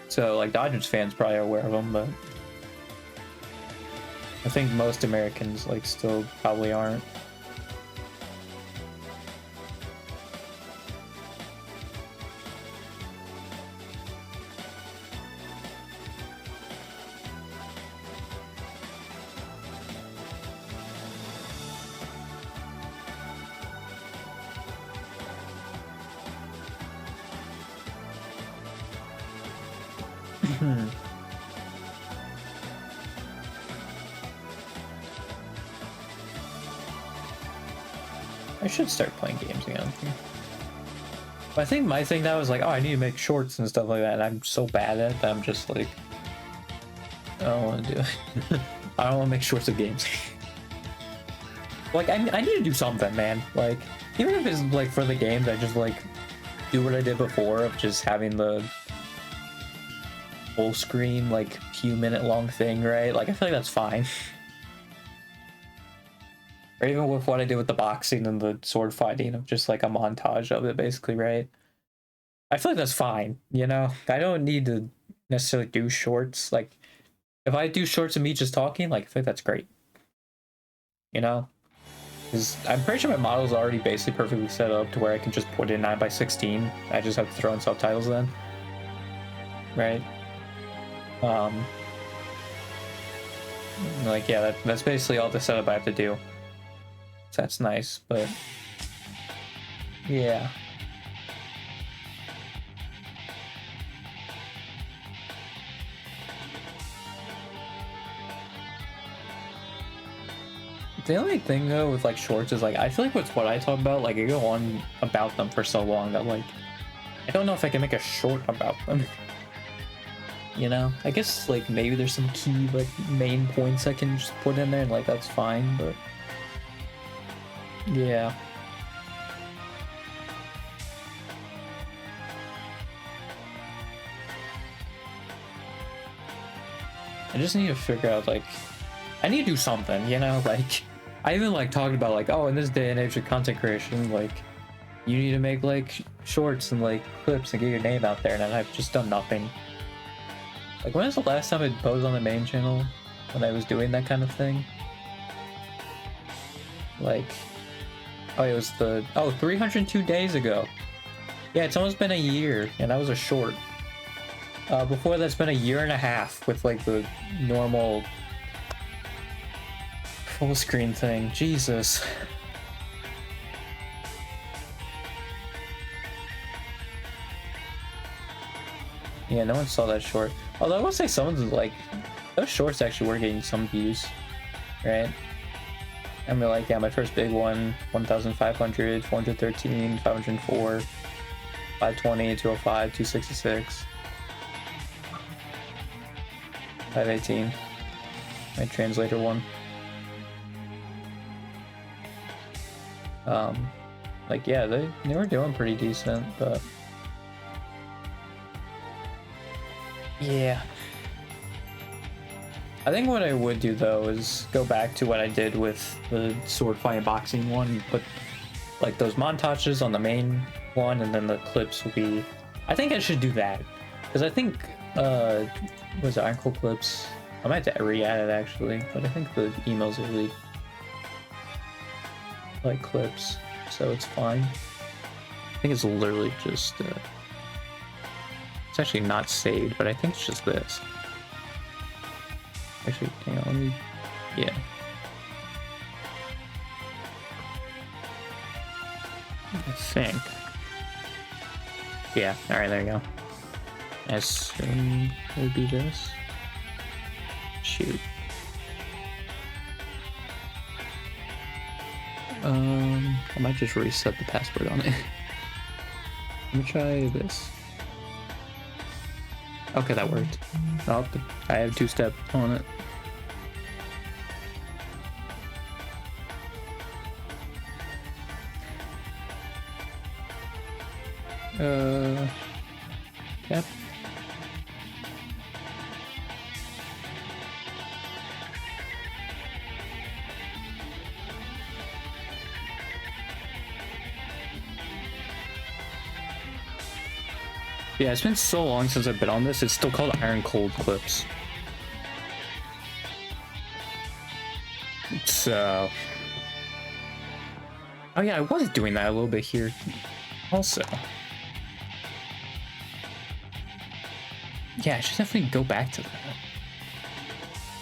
So, like, Dodgers fans probably are aware of them, but... I think most Americans, like, still probably aren't. I should start playing games again. But I think my thing now is like, oh, I need to make shorts and stuff like that, and I'm so bad at it that I'm just like, I don't want to do it. I don't want to make shorts of games. Like, I need to do something, man. Like, even if it's like for the games, I just like do what I did before of just having the full screen, like, few minute long thing, right? Like, I feel like that's fine. Or even with what I did with the boxing and the sword fighting of just like a montage of it, basically, right? I feel like that's fine, you know? I don't need to necessarily do shorts. Like, if I do shorts of me just talking, like, I think that's great. You know? Because I'm pretty sure my model's already basically perfectly set up to where I can just put in 9:16. I just have to throw in subtitles then. Right? Like, yeah, that's basically all the setup I have to do. So that's nice, but yeah. The only thing though with like shorts is like I feel like with what I talk about, like I go on about them for so long that like I don't know if I can make a short about them. You know? I guess like maybe there's some key like main points I can just put in there and like that's fine, but yeah. I just need to figure out like I need to do something, you know, like I even like talked about like, oh, in this day and age of content creation, like you need to make like shorts and like clips and get your name out there, and I've just done nothing. Like, when was the last time I posed on the main channel when I was doing that kind of thing? Like, oh, it was 302 days ago. Yeah, it's almost been a year, and that was a short. Before that's been a year and a half with like the normal full screen thing. Jesus. Yeah, no one saw that short. Although I will say some of the, like, those shorts actually were getting some views, right? I mean, like, yeah, my first big one, 1,500, 413, 504, 520, 205, 266, 518. My translator one. Like, yeah, they were doing pretty decent, but yeah. I think what I would do though is go back to what I did with the sword fight boxing one and put like those montages on the main one, and then the clips will be, I think I should do that because I think was it Iron Cold clips? I might have to re-add it actually, but I think the emails will be like clips, so it's fine. I think it's literally just it's actually not saved, but I think it's just this. Actually, hang on, let me, yeah. I think. Yeah, alright, there you go. I assume it would be this. Shoot. I might just reset the password on it. Let me try this. Okay, that worked. Oh, I have two-step on it. Cap. Yeah, it's been so long since I've been on this, it's still called Iron Cold Clips. So... oh yeah, I was doing that a little bit here also. Yeah, I should definitely go back to that.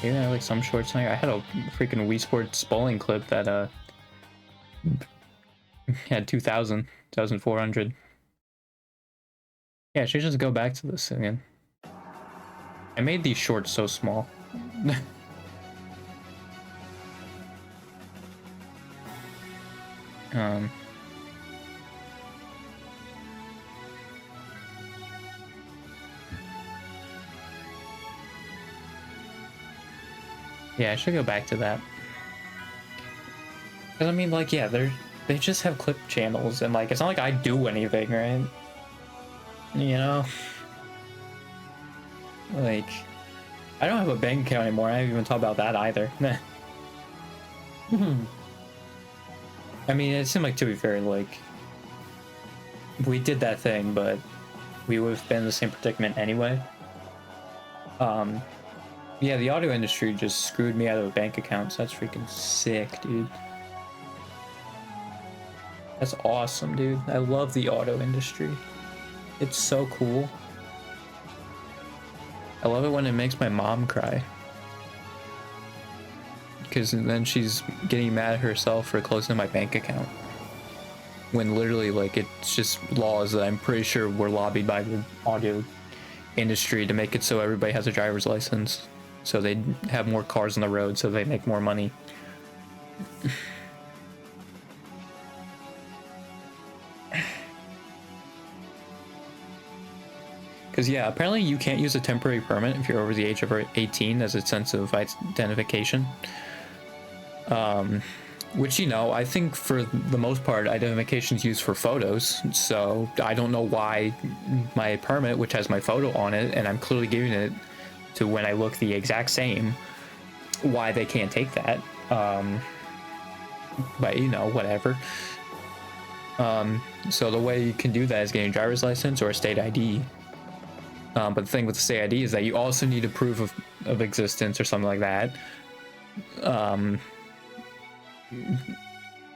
Maybe I like some shorts on here. I had a freaking Wii Sports bowling clip that had 2,400. Yeah, I should just go back to this again. I made these shorts so small. Yeah, I should go back to that. Cause I mean, like, yeah, they just have clip channels, and like, it's not like I do anything, right? You know, like, I don't have a bank account anymore. I haven't even thought about that either. I mean, it seemed like, to be fair, like, we did that thing, but we would have been in the same predicament anyway. Yeah, the auto industry just screwed me out of a bank account, so that's freaking sick, dude. That's awesome, dude. I love the auto industry. It's so cool. I love it when it makes my mom cry. Because then she's getting mad at herself for closing my bank account. When literally, like, it's just laws that I'm pretty sure were lobbied by the auto industry to make it so everybody has a driver's license. So they have more cars on the road, so they make more money. Because, yeah, apparently you can't use a temporary permit if you're over the age of 18 as a sense of identification. Which, you know, I think for the most part, identification is used for photos. So I don't know why my permit, which has my photo on it, and I'm clearly giving it to when I look the exact same, why they can't take that. But, you know, whatever. So the way you can do that is getting a driver's license or a state ID. But the thing with the state ID is that you also need a proof of existence or something like that.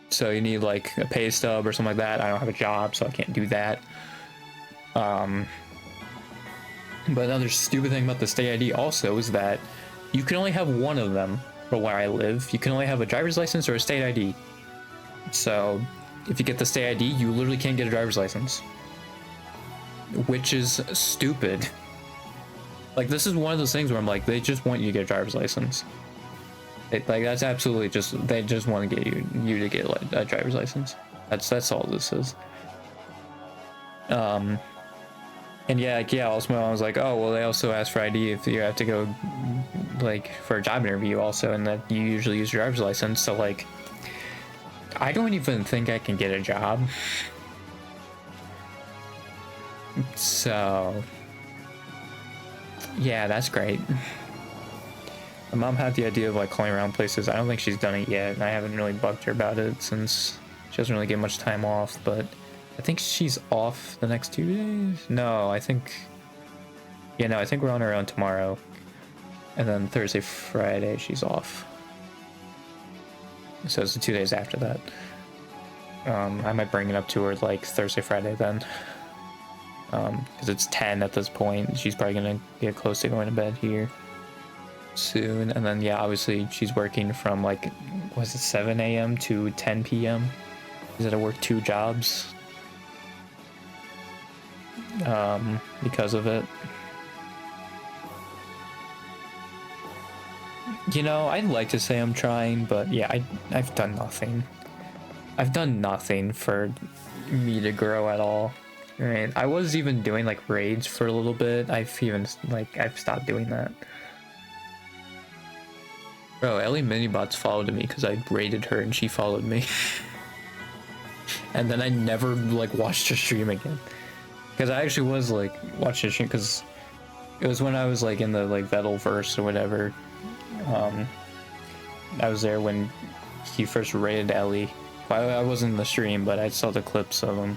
So you need like a pay stub or something like that. I don't have a job, so I can't do that. But another stupid thing about the state ID also is that you can only have one of them for where I live. You can only have a driver's license or a state ID. So if you get the state ID, you literally can't get a driver's license. Which is stupid. Like, this is one of those things where I'm like, they just want you to get a driver's license. Like, that's absolutely just, they just want to get you to get like a driver's license. That's all this is. And yeah, like, yeah, also I was like, oh, well, they also ask for ID if you have to go like for a job interview also, and that you usually use your driver's license. So like, I don't even think I can get a job. So yeah, that's great. My mom had the idea of like calling around places. I don't think she's done it yet, and I haven't really bugged her about it since she doesn't really get much time off. But I think she's off the next 2 days. No, I think, yeah, no, I think we're on our own tomorrow, and then Thursday, Friday she's off. So it's the 2 days after that. I might bring it up to her like Thursday, Friday then. Because it's 10 at this point. She's probably gonna get close to going to bed here soon. And then, yeah, obviously she's working from like, was it 7 a.m. to 10 p.m. She's gotta work 2 jobs because of it. You know, I'd like to say I'm trying, but yeah, I've done nothing. I've done nothing for me to grow at all. Right, I was even doing like raids for a little bit. I've stopped doing that. Bro, Ellie Minibots followed me because I raided her and she followed me. And then I never like watched her stream again. Because I actually was like watching her stream because it was when I was like in the like Vettleverse or whatever. I was there when he first raided Ellie. I wasn't in the stream, but I saw the clips of him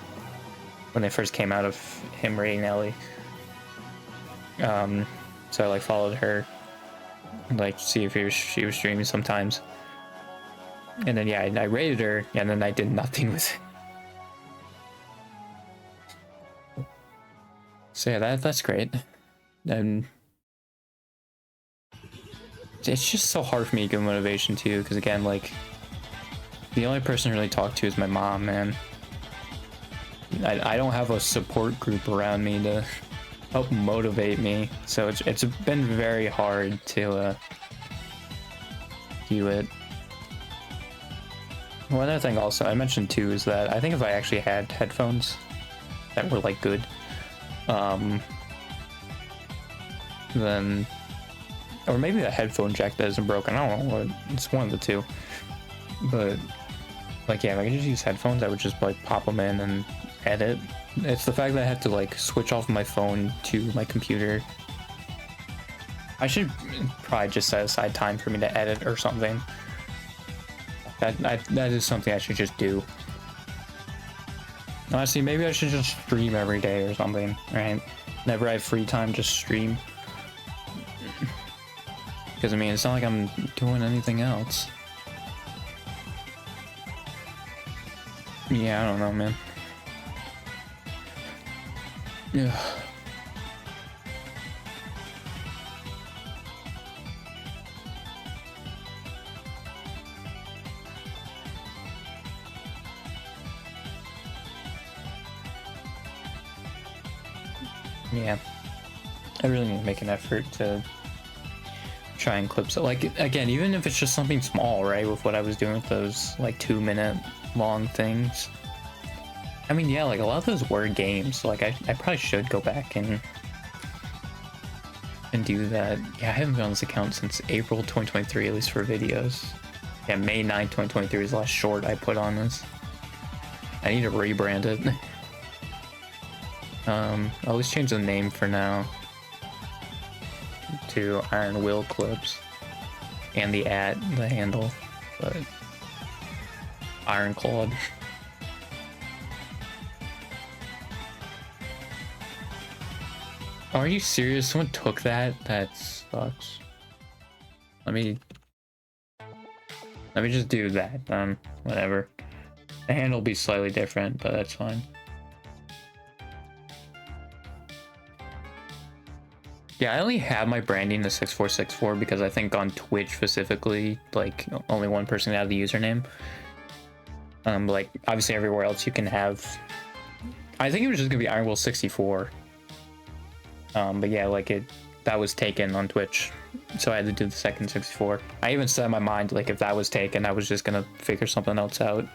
when they first came out of him raiding Ellie. So I like followed her, like see if she was streaming sometimes. And then yeah, I raided her, and then I did nothing with it. So yeah, that's great. And it's just so hard for me to give motivation too, because again, like, the only person I really talk to is my mom, man. I don't have a support group around me to help motivate me, so it's been very hard to do it. One other thing also I mentioned too is that I think if I actually had headphones that were like good, then, or maybe a headphone jack that isn't broken, I don't know, it's one of the two. But like, yeah, if I could just use headphones, I would just like pop them in and edit. It's the fact that I have to like switch off my phone to my computer. I should probably just set aside time for me to edit or something. That is something I should just do. Honestly, maybe I should just stream every day or something, right? Whenever I have free time, just stream. Because, I mean, it's not like I'm doing anything else. Yeah, I don't know, man. Yeah. Yeah. I really need to make an effort to try and clip. So, like, again, even if it's just something small, right? With what I was doing with those, like, 2-minute long things. I mean, yeah, like, a lot of those were games. So, like, I probably should go back and do that. Yeah, I haven't been on this account since April 2023, at least for videos. Yeah, May 9th, 2023 is the last short I put on this. I need to rebrand it. I'll always change the name for now to Iron Will Clips and the handle, but Iron Clawed. Are you serious? Someone took that? That sucks. Let me just do that. Whatever. The handle will be slightly different, but that's fine. Yeah, I only have my branding to 6464 because I think on Twitch specifically, like, only one person can have the username. Like, obviously everywhere else you can have... I think it was just gonna be Iron Will 64. But yeah, like, that was taken on Twitch, so I had to do the second 64. I even set in my mind, like, if that was taken, I was just gonna figure something else out.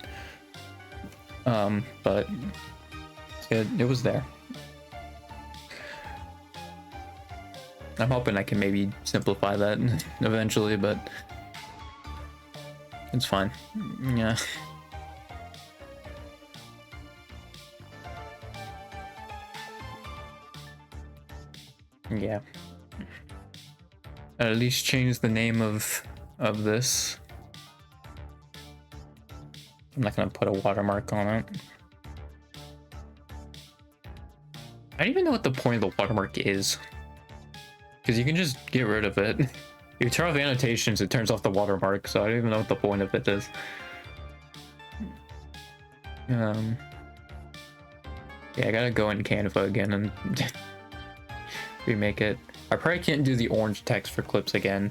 But it was there. I'm hoping I can maybe simplify that eventually, but it's fine. Yeah. Yeah. At least change the name of this. I'm not gonna put a watermark on it. I don't even know what the point of the watermark is. Because you can just get rid of it. If you turn off the annotations, it turns off the watermark, so I don't even know what the point of it is. Yeah, I gotta go in Canva again and remake it. I probably can't do the orange text for clips again.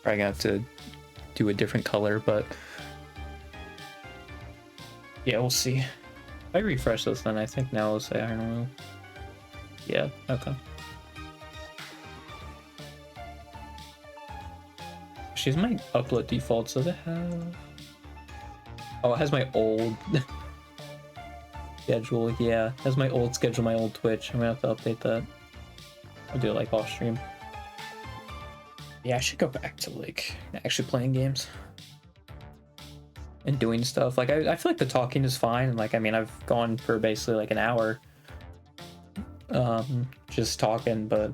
Probably gonna have to do a different color, but yeah, we'll see. If I refresh this, then I think now it'll say Iron Will. Yeah, okay. She's my upload defaults. Does it have... Oh, it has my old schedule. Yeah, it has my old schedule, my old Twitch. I'm gonna have to update that. I'll do it like off stream. Yeah, I should go back to like actually playing games and doing stuff. Like I feel like the talking is fine. Like, I mean, I've gone for basically like an hour just talking, but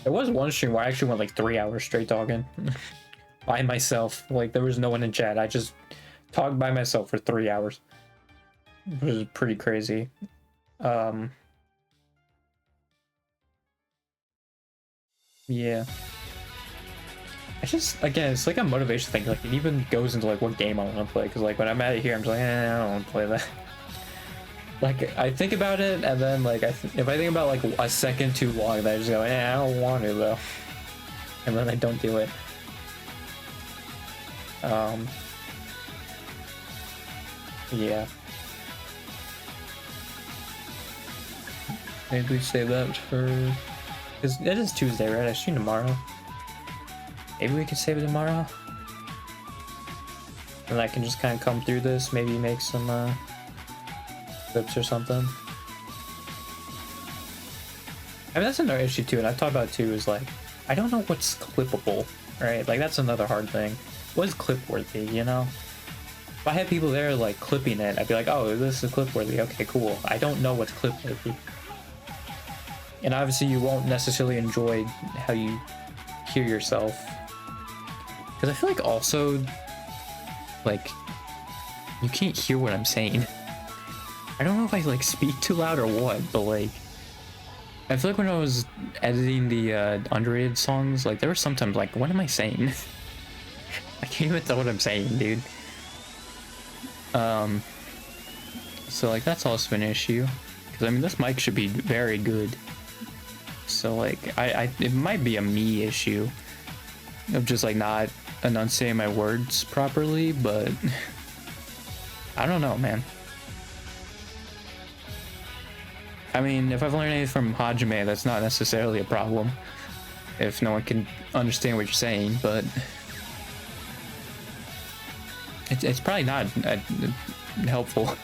there was one stream where I actually went like 3 hours straight talking by myself. Like, there was no one in chat. I just talked by myself for 3 hours. It was pretty crazy. Yeah. It's just, again, it's like a motivation thing. Like, it even goes into like what game I want to play. Because like when I'm at it here, I'm just like, I don't want to play that. Like, I think about it, and then like if I think about like a second too long, then I just go, I don't want to though, and then I don't do it. Yeah. Maybe we save that for, because it is Tuesday, right? I stream tomorrow. Maybe we could save it tomorrow, and I can just kind of come through this, maybe make some clips or something. I mean, that's another issue too, and I've talked about it too, is like, I don't know what's clippable, right? Like, that's another hard thing. What is clip worthy, you know? If I had people there like clipping it, I'd be like, oh, this is clip worthy, okay, cool. I don't know what's clip worthy. And obviously you won't necessarily enjoy how you hear yourself. Because I feel like also like, you can't hear what I'm saying. I don't know if I like speak too loud or what, but like, I feel like when I was editing the underrated songs, like there were sometimes like, what am I saying? I can't even tell what I'm saying, dude. So like that's also an issue, because I mean this mic should be very good. So like it might be a me issue of just like not enunciating my words properly, but I don't know, man. I mean, if I've learned anything from Hajime, that's not necessarily a problem if no one can understand what you're saying, but it's probably not helpful.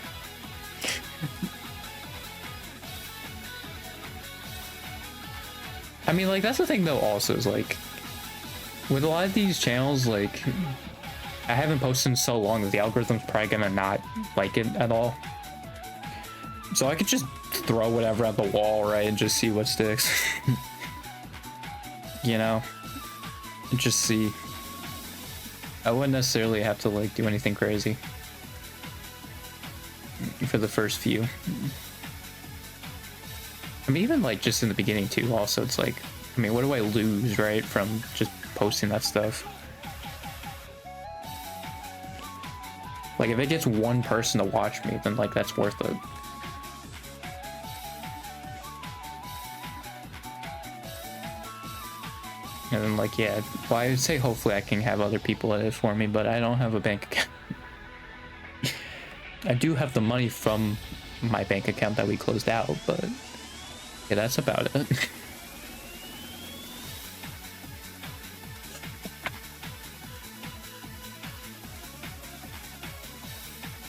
I mean, like, that's the thing though also, is like, with a lot of these channels, like, I haven't posted in so long that the algorithm's probably gonna not like it at all. So I could just throw whatever at the wall, right, and just see what sticks. You know? Just see. I wouldn't necessarily have to, like, do anything crazy for the first few. I mean, even, like, just in the beginning, too, also, it's like, I mean, what do I lose, right, from just posting that stuff? Like, if it gets one person to watch me, then, like, that's worth it. And then, like, yeah, well, I would say hopefully I can have other people edit for me, but I don't have a bank account. I do have the money from my bank account that we closed out, but yeah, that's about it.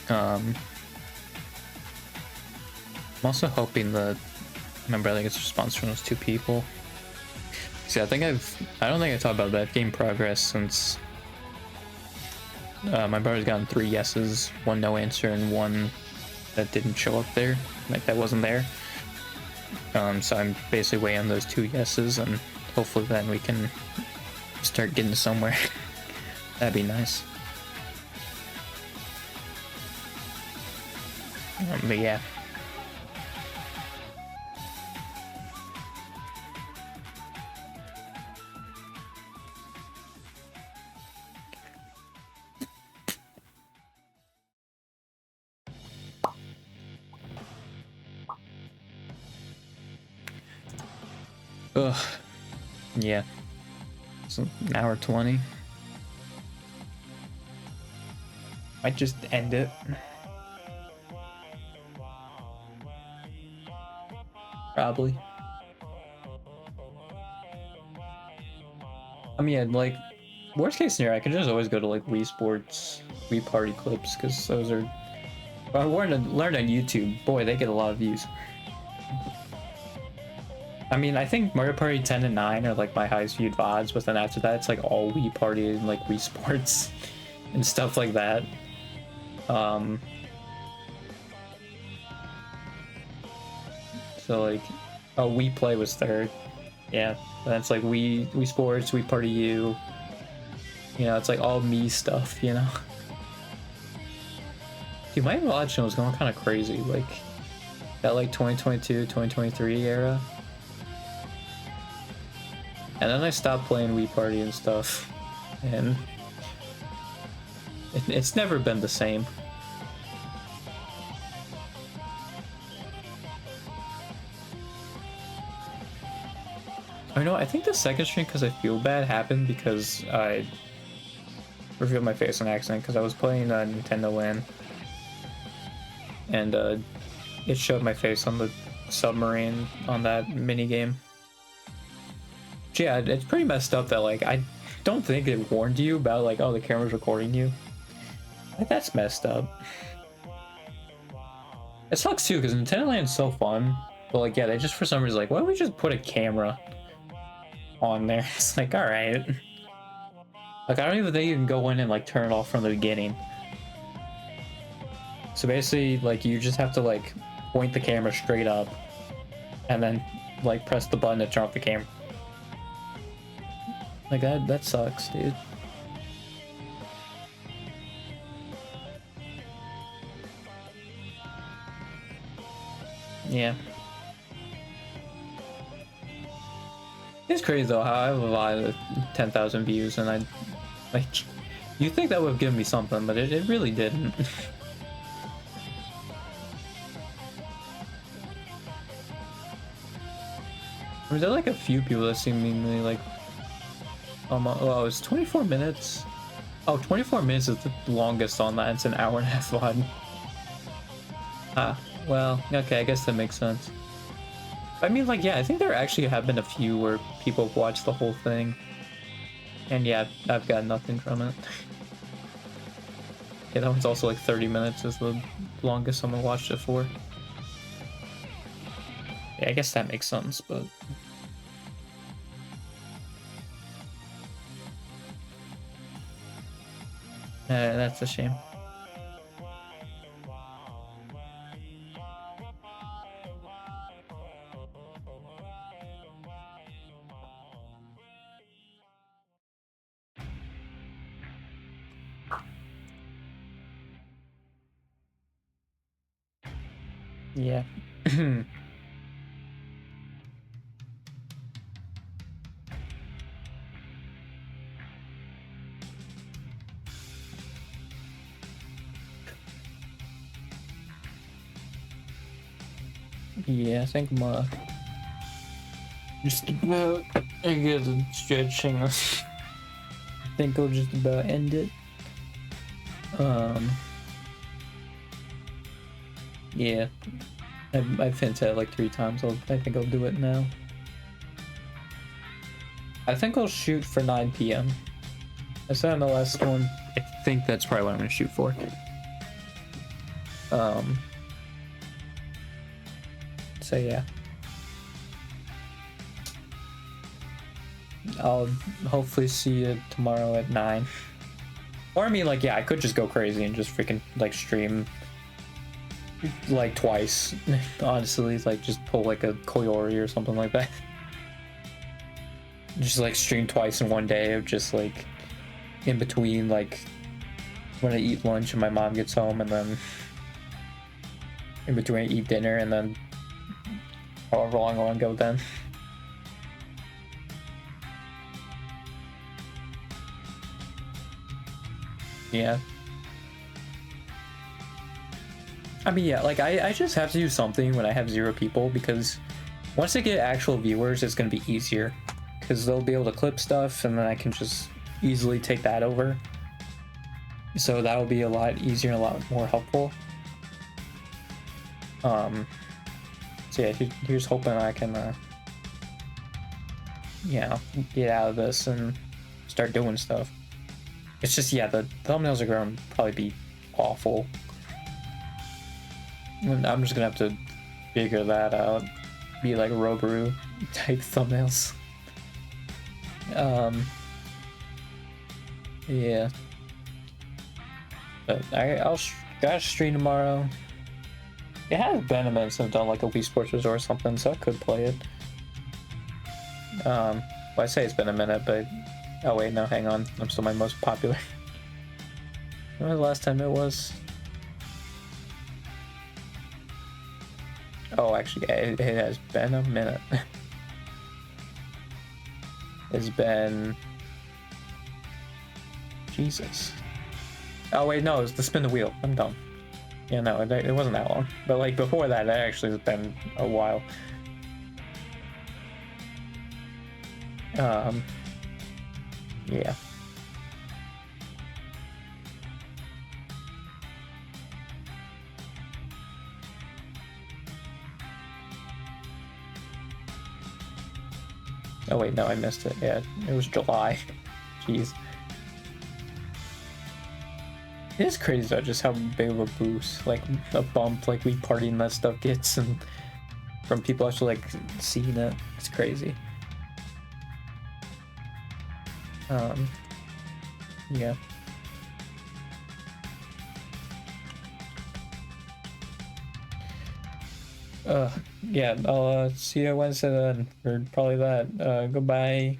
I'm also hoping that my brother gets a response from those two people. See, I don't think I talked about that game progress since my brother's gotten 3 yeses, 1 no answer, and 1 that didn't show up there, like that wasn't there. So I'm basically waiting on those 2 yeses, and hopefully then we can start getting somewhere. That'd be nice. But yeah. Ugh. Yeah. It's an hour 20. Might just end it. Probably. I mean, like, worst case scenario, I can just always go to like Wii Sports, Wii Party clips, because those are. Well, I learned on YouTube. Boy, they get a lot of views. I mean, I think Mario Party 10 and 9 are like my highest viewed VODs, but then after that, it's like all Wii Party and like Wii Sports and stuff like that. So like, oh, Wii Play was 3rd. Yeah, that's like Wii Sports, Wii Party U. You know, it's like all me stuff, you know? Dude, my VOD channel was going kind of crazy, like that like 2022, 2023 era. And then I stopped playing Wii Party and stuff, and it's never been the same. I know, I think the second stream, because I feel bad, happened because I revealed my face on accident, because I was playing Nintendo Land, and it showed my face on the submarine on that mini game. Yeah, it's pretty messed up that, like, I don't think it warned you about, like, oh, the camera's recording you. Like, that's messed up. It sucks, too, because Nintendo Land's so fun, but, like, yeah, they just, for some reason, like, why don't we just put a camera on there? It's like, alright. Like, I don't even think you can go in and, like, turn it off from the beginning. So basically, like, you just have to, like, point the camera straight up, and then, like, press the button to turn off the camera. Like, that sucks, dude. Yeah. It's crazy though how I have a lot of 10,000 views and I like you think that would have given me something, but it really didn't. I mean, there are like a few people that seemingly like well, it's 24 minutes. Oh, 24 minutes is the longest on that. It's an hour and a half on. Ah, well, okay, I guess that makes sense. I mean, like, yeah, I think there actually have been a few where people have watched the whole thing. And yeah, I've got nothing from it. Yeah, that one's also like 30 minutes is the longest someone watched it for. Yeah, I guess that makes sense, but... that's a shame. Yeah. Yeah, I think I'm just about I guess stretching. I think I'll just about end it. Yeah, I've hinted it like 3 times. I think I'll do it now. I think I'll shoot for 9 p.m. I said on the last one. I think that's probably what I'm gonna shoot for. So yeah. I'll hopefully see you tomorrow at 9. Or I mean, like, yeah, I could just go crazy and just freaking like stream like twice. Honestly, like just pull like a Koyori or something like that. Just like stream twice in one day of just like in between, like when I eat lunch and my mom gets home, and then in between I eat dinner, and then however long I want to go then. Yeah. I mean, yeah, like I just have to do something when I have 0 people, because once I get actual viewers, it's gonna be easier, because they'll be able to clip stuff, and then I can just easily take that over. So that will be a lot easier and a lot more helpful. So yeah, here's hoping I can, yeah, get out of this and start doing stuff. It's just, yeah, the thumbnails are going to probably be awful. I'm just gonna have to figure that out. Be like Roboru type thumbnails. Yeah. But I'll gotta stream tomorrow. It has been a minute since I've done like a Wii Sports Resort or something, so I could play it. Well, I say it's been a minute, but oh wait, no, hang on. I'm still my most popular. When was the last time it was? Oh, actually, it has been a minute. It's been... Jesus. Oh wait, no, it was the spin the wheel. I'm dumb. Yeah, no, it wasn't that long. But like before that, it actually has been a while. Yeah. Oh wait, no, I missed it. Yeah, it was July. Jeez. It is crazy though, just how big of a boost, like a bump, like Wii Party and that stuff gets, and from people actually like seeing it. It's crazy. Yeah. Yeah, I'll see you Wednesday then, or probably that. Goodbye.